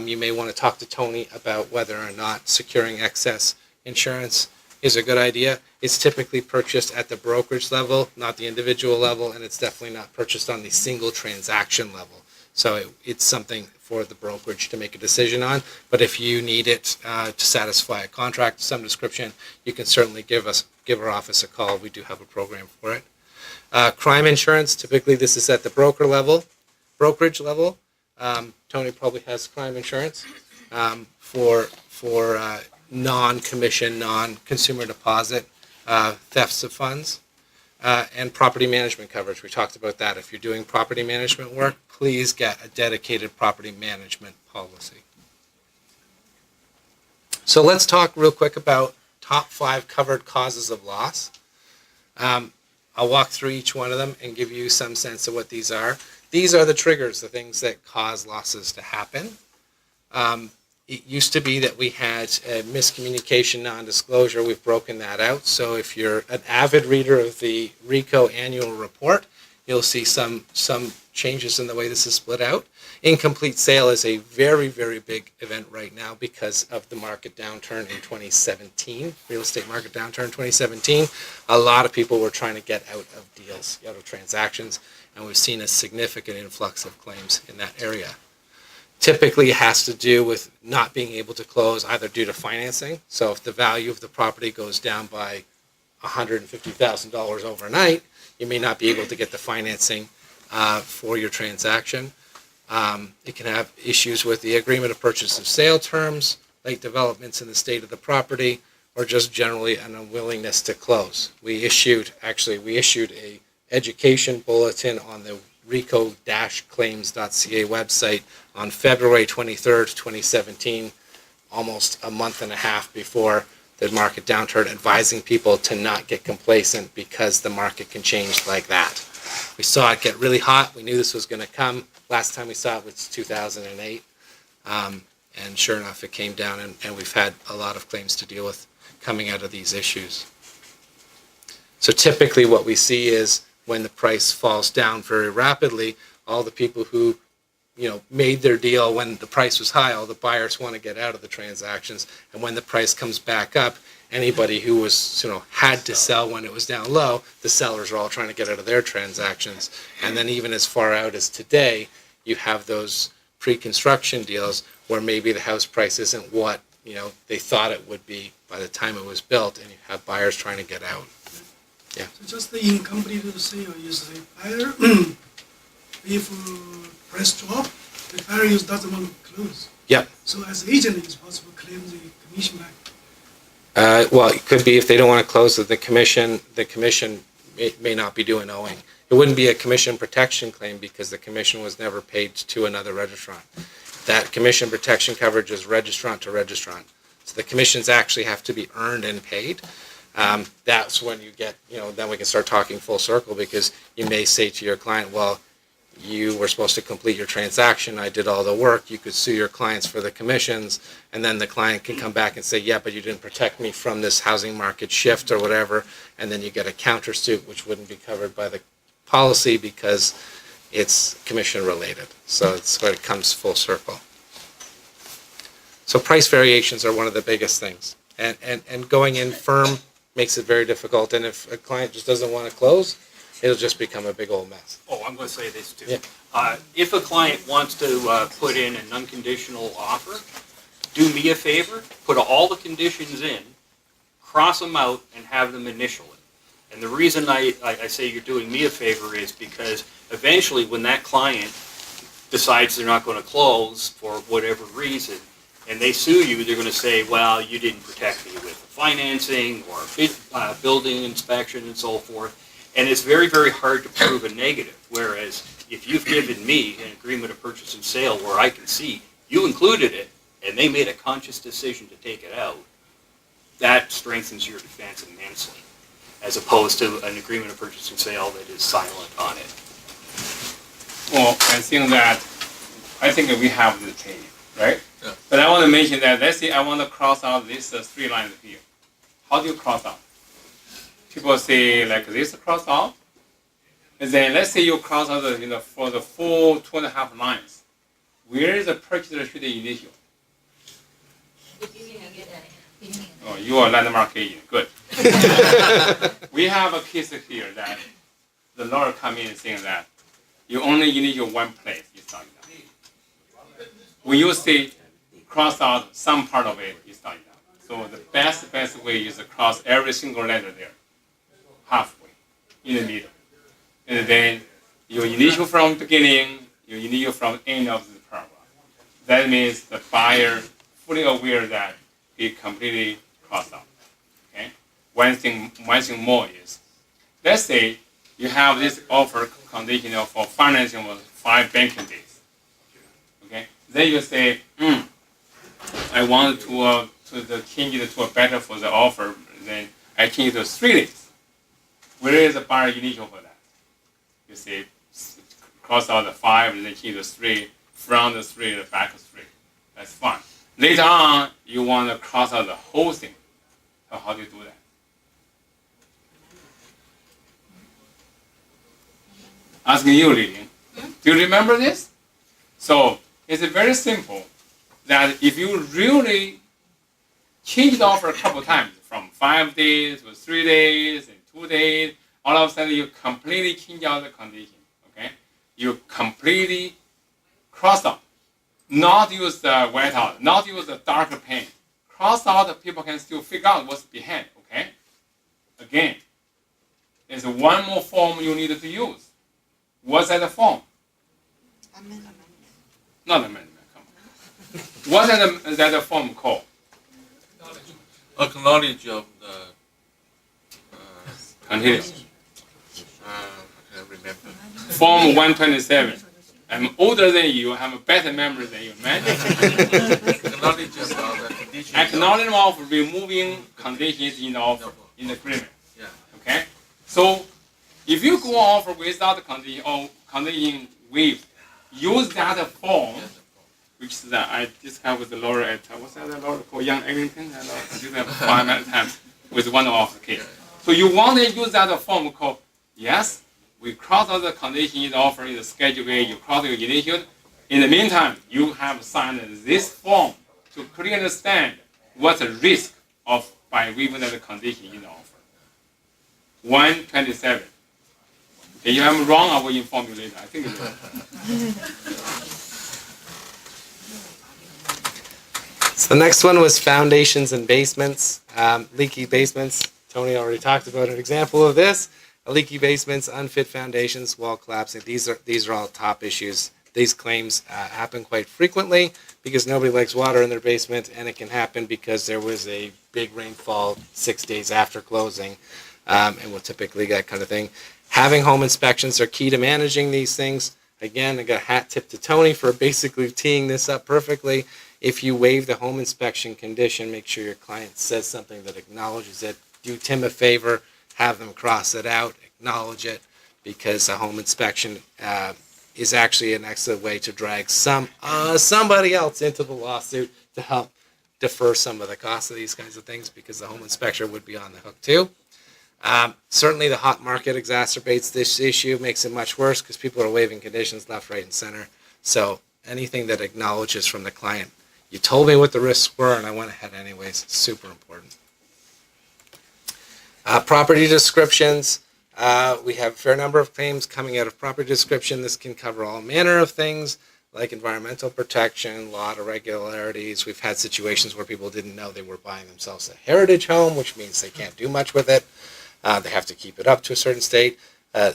you may want to talk to Tony about whether or not securing excess insurance is a good idea. It's typically purchased at the brokerage level, not the individual level, and it's definitely not purchased on the single transaction level. So it's something for the brokerage to make a decision on. But if you need it to satisfy a contract of some description, you can certainly give our office a call. We do have a program for it. Crime insurance, typically this is at the brokerage level. Tony probably has crime insurance for non-commission, non-consumer deposit thefts of funds. And property management coverage. We talked about that. If you're doing property management work, please get a dedicated property management policy. So let's talk real quick about top 5 covered causes of loss. I'll walk through each one of them and give you some sense of what these are. These are the triggers, the things that cause losses to happen. It used to be that we had miscommunication, non-disclosure. We've broken that out. So if you're an avid reader of the Reco annual report, you'll see some changes in the way this is split out. Incomplete sale is a very, very big event right now because of the market downturn in 2017, real estate market downturn in 2017. A lot of people were trying to get out of deals, out of transactions, and we've seen a significant influx of claims in that area. Typically, it has to do with not being able to close either due to financing. So if the value of the property goes down by $150,000 overnight, you may not be able to get the financing for your transaction. It can have issues with the agreement of purchase and sale terms, late developments in the state of the property, or just generally an unwillingness to close. We issued a education bulletin on the reco-claims.ca website on February 23rd, 2017, almost a month and a half before the market downturn, advising people to not get complacent because the market can change like that. We saw it get really hot. We knew this was going to come. Last time we saw it was 2008. And sure enough, it came down, and we've had a lot of claims to deal with coming out of these issues. So typically what we see is when the price falls down very rapidly, all the people who made their deal when the price was high, all the buyers want to get out of the transactions. And when the price comes back up, anybody who was, had to sell when it was down low, the sellers are all trying to get out of their transactions. And then even as far out as today, you have those pre-construction deals where maybe the house price isn't what, they thought it would be by the time it was built, and you have buyers trying to get out. Yeah. So just the incomplete sale is the buyer, if price drop, the buyer doesn't want to close. Yep. So as agent, it's possible to claim the commission back. Well, it could be if they don't want to close, the commission may not be doing owing. It wouldn't be a commission protection claim because the commission was never paid to another registrant. That commission protection coverage is registrant to registrant. So the commissions actually have to be earned and paid. That's when you get, then we can start talking full circle, because you may say to your client, well, you were supposed to complete your transaction, I did all the work, you could sue your clients for the commissions, and then the client can come back and say, yeah, but you didn't protect me from this housing market shift or whatever, and then you get a countersuit, which wouldn't be covered by the policy because it's commission related. So it's when it comes full circle. So price variations are one of the biggest things, and going in firm makes it very difficult, and if a client just doesn't want to close, it'll just become a big old mess. Oh, I'm going to say this too. Yeah. If a client wants to put in an unconditional offer, do me a favor, put all the conditions in, cross them out, and have them initial it. And the reason I say you're doing me a favor is because eventually when that client decides they're not going to close for whatever reason, and they sue you, they're going to say, well, you didn't protect me with financing or building inspection and so forth. And it's very, very hard to prove a negative. Whereas if you've given me an agreement of purchase and sale where I can see you included it and they made a conscious decision to take it out, that strengthens your defense immensely, as opposed to an agreement of purchase and sale that is silent on it. Well, I think we have the training, right? Yeah. But I want to mention that, let's say I want to cross out these 3 lines here. How do you cross out? People say like this cross out, and then let's say you cross out for the full 2.5 lines. Where is the purchaser should initial? Oh, you are landmark agent. Good. We have a case here that the lawyer come in saying that you only initial one place. You start it down. When you say cross out some part of it, you start it down. So the best way is to cross every single letter there, halfway, in the middle. And then you initial from beginning, you initial from end of the paragraph. That means the buyer fully aware that he completely crossed out. Okay? One thing more is let's say you have this offer condition for financing was 5 banking days. Okay, then you say, I want to change it to a better for the offer. Then I change it to 3 days. Where is the buyer initial for that? You say, cross out the 5, and then change to 3, from the 3 to back to 3. That's fine. Later on, you want to cross out the whole thing. So how do you do that? Asking you, Lilian. Do you remember this? So it's very simple that if you really change the offer a couple times, from 5 days to 3 days and 2 days, all of a sudden you completely change out the condition. Okay? You completely cross out. Not use the white out, not use the darker paint. Cross out, people can still figure out what's behind. Okay? Again, there's one more form you need to use. What's that form? Amendment. Not amendment, come on. What is that form called? Acknowledge of the, Continue. I can't remember. Form 127. I'm older than you, have a better memory than you, man. Acknowledge of the conditions. Acknowledgement of removing conditions in the offer, in the agreement. Yeah. Okay? So, if you go offer without the condition or condition waived, use that form, which is I discussed with Laura at, what's that Laura called, Young Eglinton? I did that 5 times with one of the case. So you want to use that form called, yes, we cross out the condition in the offer in the Schedule A, you cross your initial. In the meantime, you have signed this form to clearly understand what's the risk of by waiving the condition in the offer. 127. If I'm wrong, I will inform you later. I think it's right. So the next one was foundations and basements. Leaky basements. Tony already talked about an example of this. Leaky basements, unfit foundations, wall collapsing. These are all top issues. These claims happen quite frequently because nobody likes water in their basement, and it can happen because there was a big rainfall 6 days after closing, and we'll typically get kind of thing. Having home inspections are key to managing these things. Again, I got a hat tip to Tony for basically teeing this up perfectly. If you waive the home inspection condition, make sure your client says something that acknowledges it. Do Tim a favor, have them cross it out, acknowledge it, because a home inspection is actually an excellent way to drag somebody else into the lawsuit to help defer some of the costs of these kinds of things, because the home inspector would be on the hook too. Certainly the hot market exacerbates this issue, makes it much worse because people are waiving conditions left, right, and center. So anything that acknowledges from the client, you told me what the risks were and I went ahead anyways, super important. Property descriptions. We have a fair number of claims coming out of property description. This can cover all manner of things like environmental protection, lot irregularities. We've had situations where people didn't know they were buying themselves a heritage home, which means they can't do much with it. They have to keep it up to a certain state.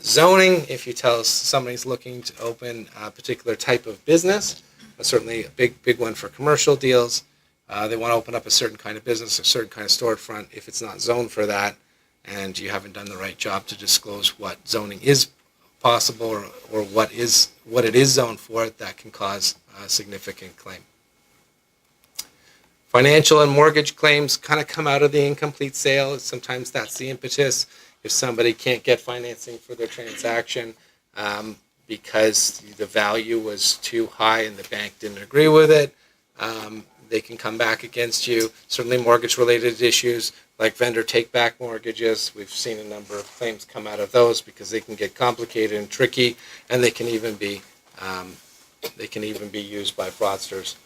Zoning, if you tell us somebody's looking to open a particular type of business, certainly a big one for commercial deals. They want to open up a certain kind of business, a certain kind of storefront. If it's not zoned for that, and you haven't done the right job to disclose what zoning is possible or what it is zoned for, that can cause a significant claim. Financial and mortgage claims kind of come out of the incomplete sale. Sometimes that's the impetus. If somebody can't get financing for their transaction because the value was too high and the bank didn't agree with it, they can come back against you. Certainly mortgage-related issues like vendor take-back mortgages. We've seen a number of claims come out of those because they can get complicated and tricky, and they can even be used by fraudsters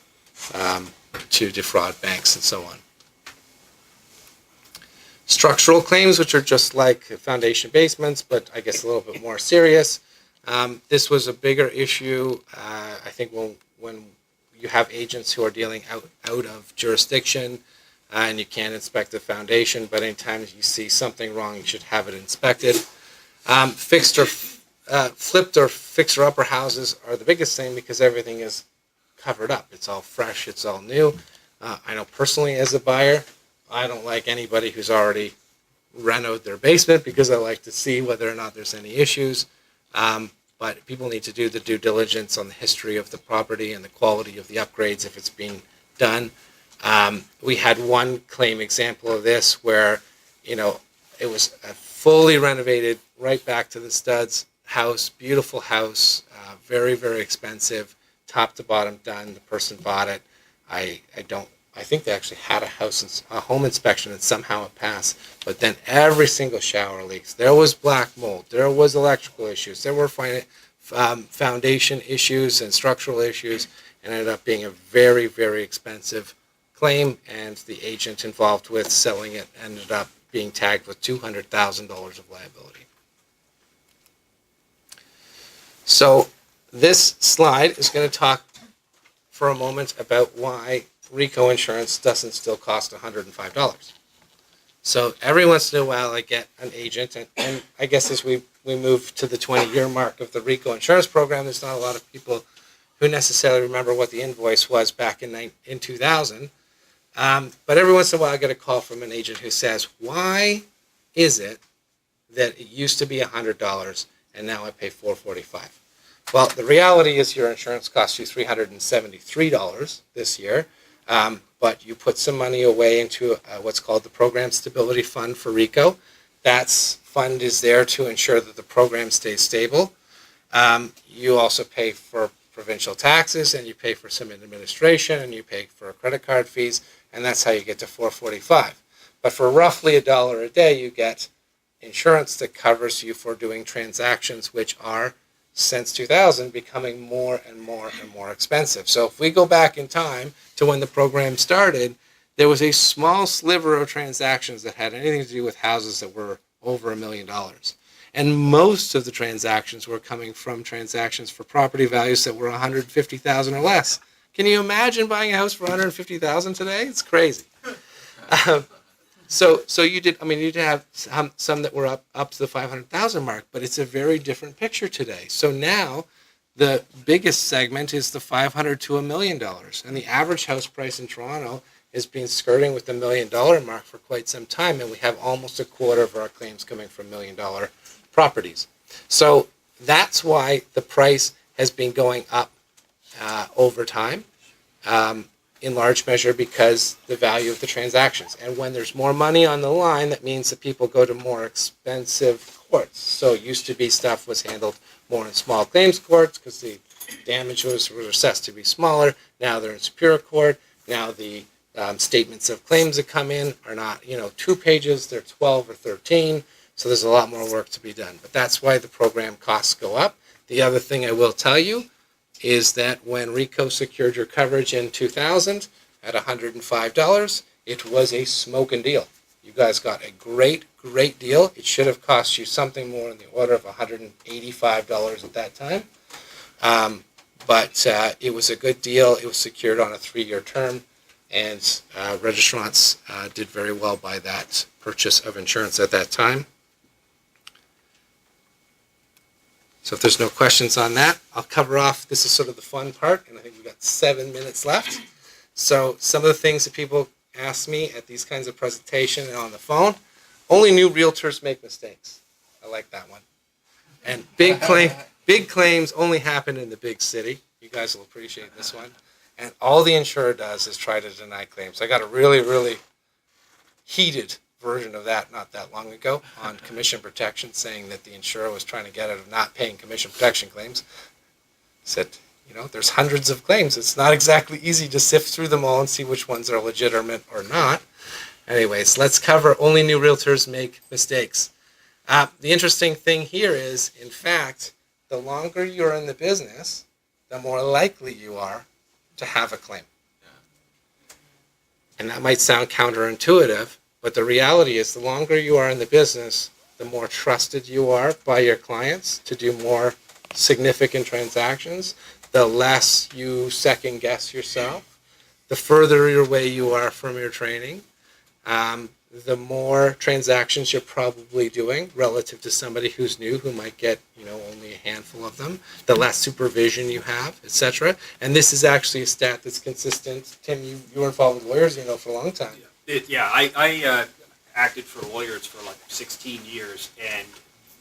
to defraud banks and so on. Structural claims, which are just like foundation basements, but I guess a little bit more serious. This was a bigger issue, I think, when you have agents who are dealing out of jurisdiction and you can't inspect the foundation, but anytime you see something wrong, you should have it inspected. Fixed or flipped or fixer-upper houses are the biggest thing because everything is covered up. It's all fresh, it's all new. I know personally as a buyer, I don't like anybody who's already reno their basement because I like to see whether or not there's any issues. But people need to do the due diligence on the history of the property and the quality of the upgrades if it's being done. We had one claim example of this where, it was a fully renovated, right back to the studs house, beautiful house, very, very expensive, top to bottom done. The person bought it. I think they actually had a home inspection and somehow it passed. But then every single shower leaks. There was black mold. There was electrical issues. There were foundation issues and structural issues, and ended up being a very, very expensive claim. And the agent involved with selling it ended up being tagged with $200,000 of liability. So this slide is going to talk for a moment about why Reco Insurance doesn't still cost $105. So every once in a while I get an agent, and I guess as we move to the 20-year mark of the Reco Insurance program, there's not a lot of people who necessarily remember what the invoice was back in 2000. But every once in a while I get a call from an agent who says, why is it that it used to be $100 and now I pay $445? Well, the reality is your insurance costs you $373 this year, but you put some money away into what's called the Program Stability Fund for Reco. That fund is there to ensure that the program stays stable. You also pay for provincial taxes, and you pay for some administration, and you pay for credit card fees, and that's how you get to $445. But for roughly $1 a day, you get insurance that covers you for doing transactions which are, since 2000, becoming more and more and more expensive. So if we go back in time to when the program started, there was a small sliver of transactions that had anything to do with houses that were over $1 million. And most of the transactions were coming from transactions for property values that were $150,000 or less. Can you imagine buying a house for $150,000 today? It's crazy. So you did have some that were up to the 500,000 mark, but it's a very different picture today. So now the biggest segment is the $500,000 to $1 million, and the average house price in Toronto has been skirting with the $1 million mark for quite some time, and we have almost a quarter of our claims coming from $1 million properties. So that's why the price has been going up over time. In large measure because the value of the transactions. And when there's more money on the line, that means that people go to more expensive courts. So it used to be stuff was handled more in small claims courts because the damage was assessed to be smaller. Now they're in Superior Court. Now the statements of claims that come in are not 2 pages, they're 12 or 13. So there's a lot more work to be done. But that's why the program costs go up. The other thing I will tell you is that when Reco secured your coverage in 2000 at $105, it was a smoking deal. You guys got a great, great deal. It should have cost you something more in the order of $185 at that time. But it was a good deal. It was secured on a 3-year term, and registrants did very well by that purchase of insurance at that time. So if there's no questions on that, I'll cover off. This is sort of the fun part, and I think we've got 7 minutes left. So some of the things that people ask me at these kinds of presentations and on the phone, only new realtors make mistakes. I like that one. And big claims only happen in the big city. You guys will appreciate this one. And all the insurer does is try to deny claims. I got a really, really heated version of that not that long ago on commission protection, saying that the insurer was trying to get out of not paying commission protection claims. Said, there's hundreds of claims. It's not exactly easy to sift through them all and see which ones are legitimate or not. Anyways, let's cover only new realtors make mistakes. The interesting thing here is, in fact, the longer you're in the business, the more likely you are to have a claim. And that might sound counterintuitive, but the reality is the longer you are in the business, the more trusted you are by your clients to do more significant transactions, the less you second guess yourself, the further away you are from your training, the more transactions you're probably doing relative to somebody who's new who might get only a handful of them, the less supervision you have, etc. And this is actually a stat that's consistent. Tim, you were involved with lawyers, for a long time. I acted for lawyers for like 16 years, and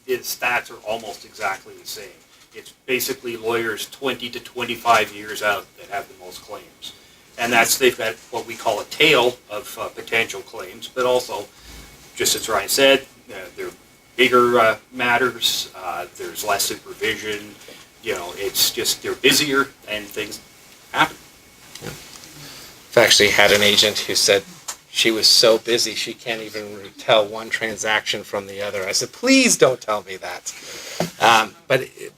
the stats are almost exactly the same. It's basically lawyers 20 to 25 years out that have the most claims. And they've got what we call a tail of potential claims, but also, just as Ryan said, they're bigger matters, there's less supervision, it's just, they're busier and things happen. I've actually had an agent who said she was so busy she can't even tell one transaction from the other. I said, please don't tell me that.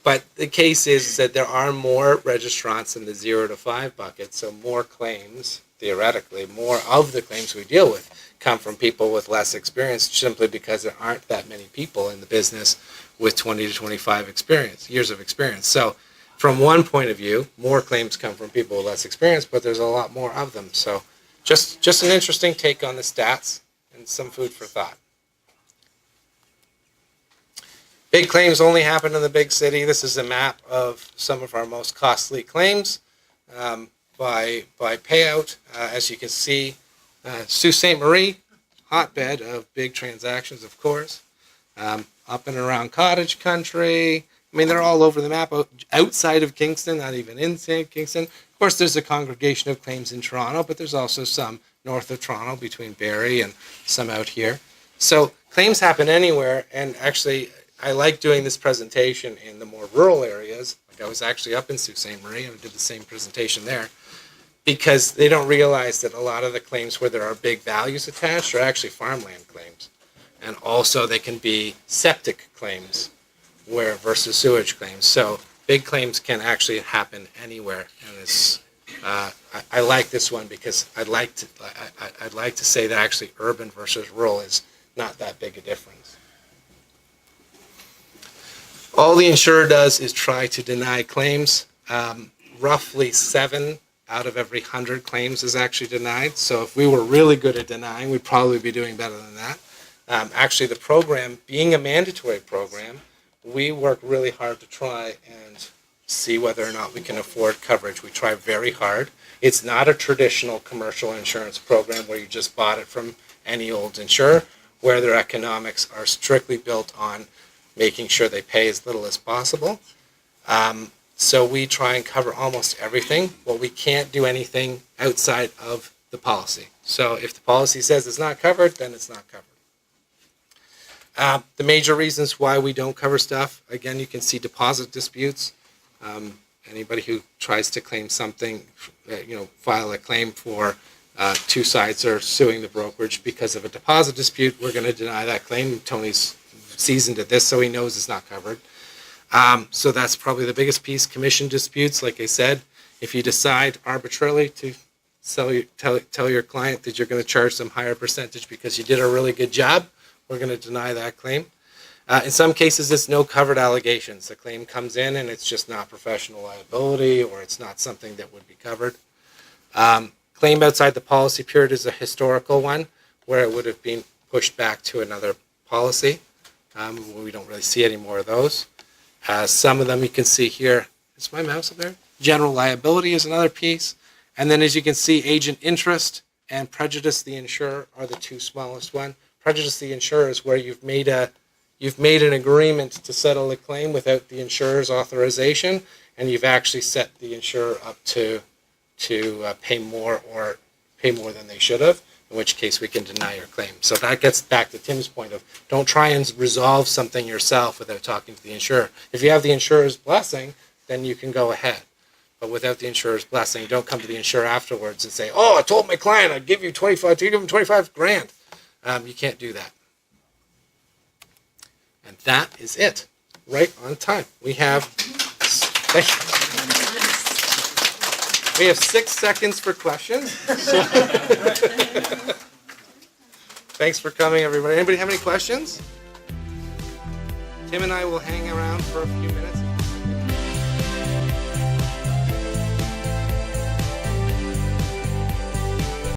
But the case is that there are more registrants in the 0 to 5 bucket, so more claims, theoretically, more of the claims we deal with come from people with less experience, simply because there aren't that many people in the business with 20 to 25 years of experience. So from one point of view, more claims come from people with less experience, but there's a lot more of them. So just an interesting take on the stats and some food for thought. Big claims only happen in the big city. This is a map of some of our most costly claims by payout. As you can see, Sault Ste. Marie, hotbed of big transactions, of course. Up and around Cottage Country. I mean, they're all over the map outside of Kingston, not even inside Kingston. Of course, there's a congregation of claims in Toronto, but there's also some north of Toronto between Barrie and some out here. So claims happen anywhere, and actually, I like doing this presentation in the more rural areas. Like I was actually up in Sault Ste. Marie and did the same presentation there, because they don't realize that a lot of the claims where there are big values attached are actually farmland claims. And also they can be septic claims versus sewage claims. So big claims can actually happen anywhere. And it's, I like this one because I'd like to say that actually urban versus rural is not that big a difference. All the insurer does is try to deny claims. Roughly 7 out of every 100 claims is actually denied. So if we were really good at denying, we'd probably be doing better than that. Actually, the program, being a mandatory program, we work really hard to try and see whether or not we can afford coverage. We try very hard. It's not a traditional commercial insurance program where you just bought it from any old insurer, where their economics are strictly built on making sure they pay as little as possible. So we try and cover almost everything. Well, we can't do anything outside of the policy. So if the policy says it's not covered, then it's not covered. The major reasons why we don't cover stuff, again, you can see deposit disputes. Anybody who tries to claim something, file a claim for two sides are suing the brokerage because of a deposit dispute, we're going to deny that claim. Tony's seasoned at this, so he knows it's not covered. So that's probably the biggest piece. Commission disputes, like I said, if you decide arbitrarily to tell your client that you're going to charge some higher percentage because you did a really good job, we're going to deny that claim. In some cases, it's no covered allegations. The claim comes in and it's just not professional liability, or it's not something that would be covered. Claim outside the policy period is a historical one where it would have been pushed back to another policy. We don't really see any more of those. Some of them you can see here. Is my mouse up there? General liability is another piece. And then as you can see, agent interest and prejudice the insurer are the two smallest ones. Prejudice the insurer is where you've made an agreement to settle a claim without the insurer's authorization, and you've actually set the insurer up to pay more than they should have, in which case we can deny your claim. So that gets back to Tim's point of don't try and resolve something yourself without talking to the insurer. If you have the insurer's blessing, then you can go ahead. But without the insurer's blessing, don't come to the insurer afterwards and say, "Oh, I told my client I'd give you $25,000. You can't do that." And that is it. Right on time. We have 6 seconds for questions. Thanks for coming, everybody. Anybody have any questions? Tim and I will hang around for a few minutes.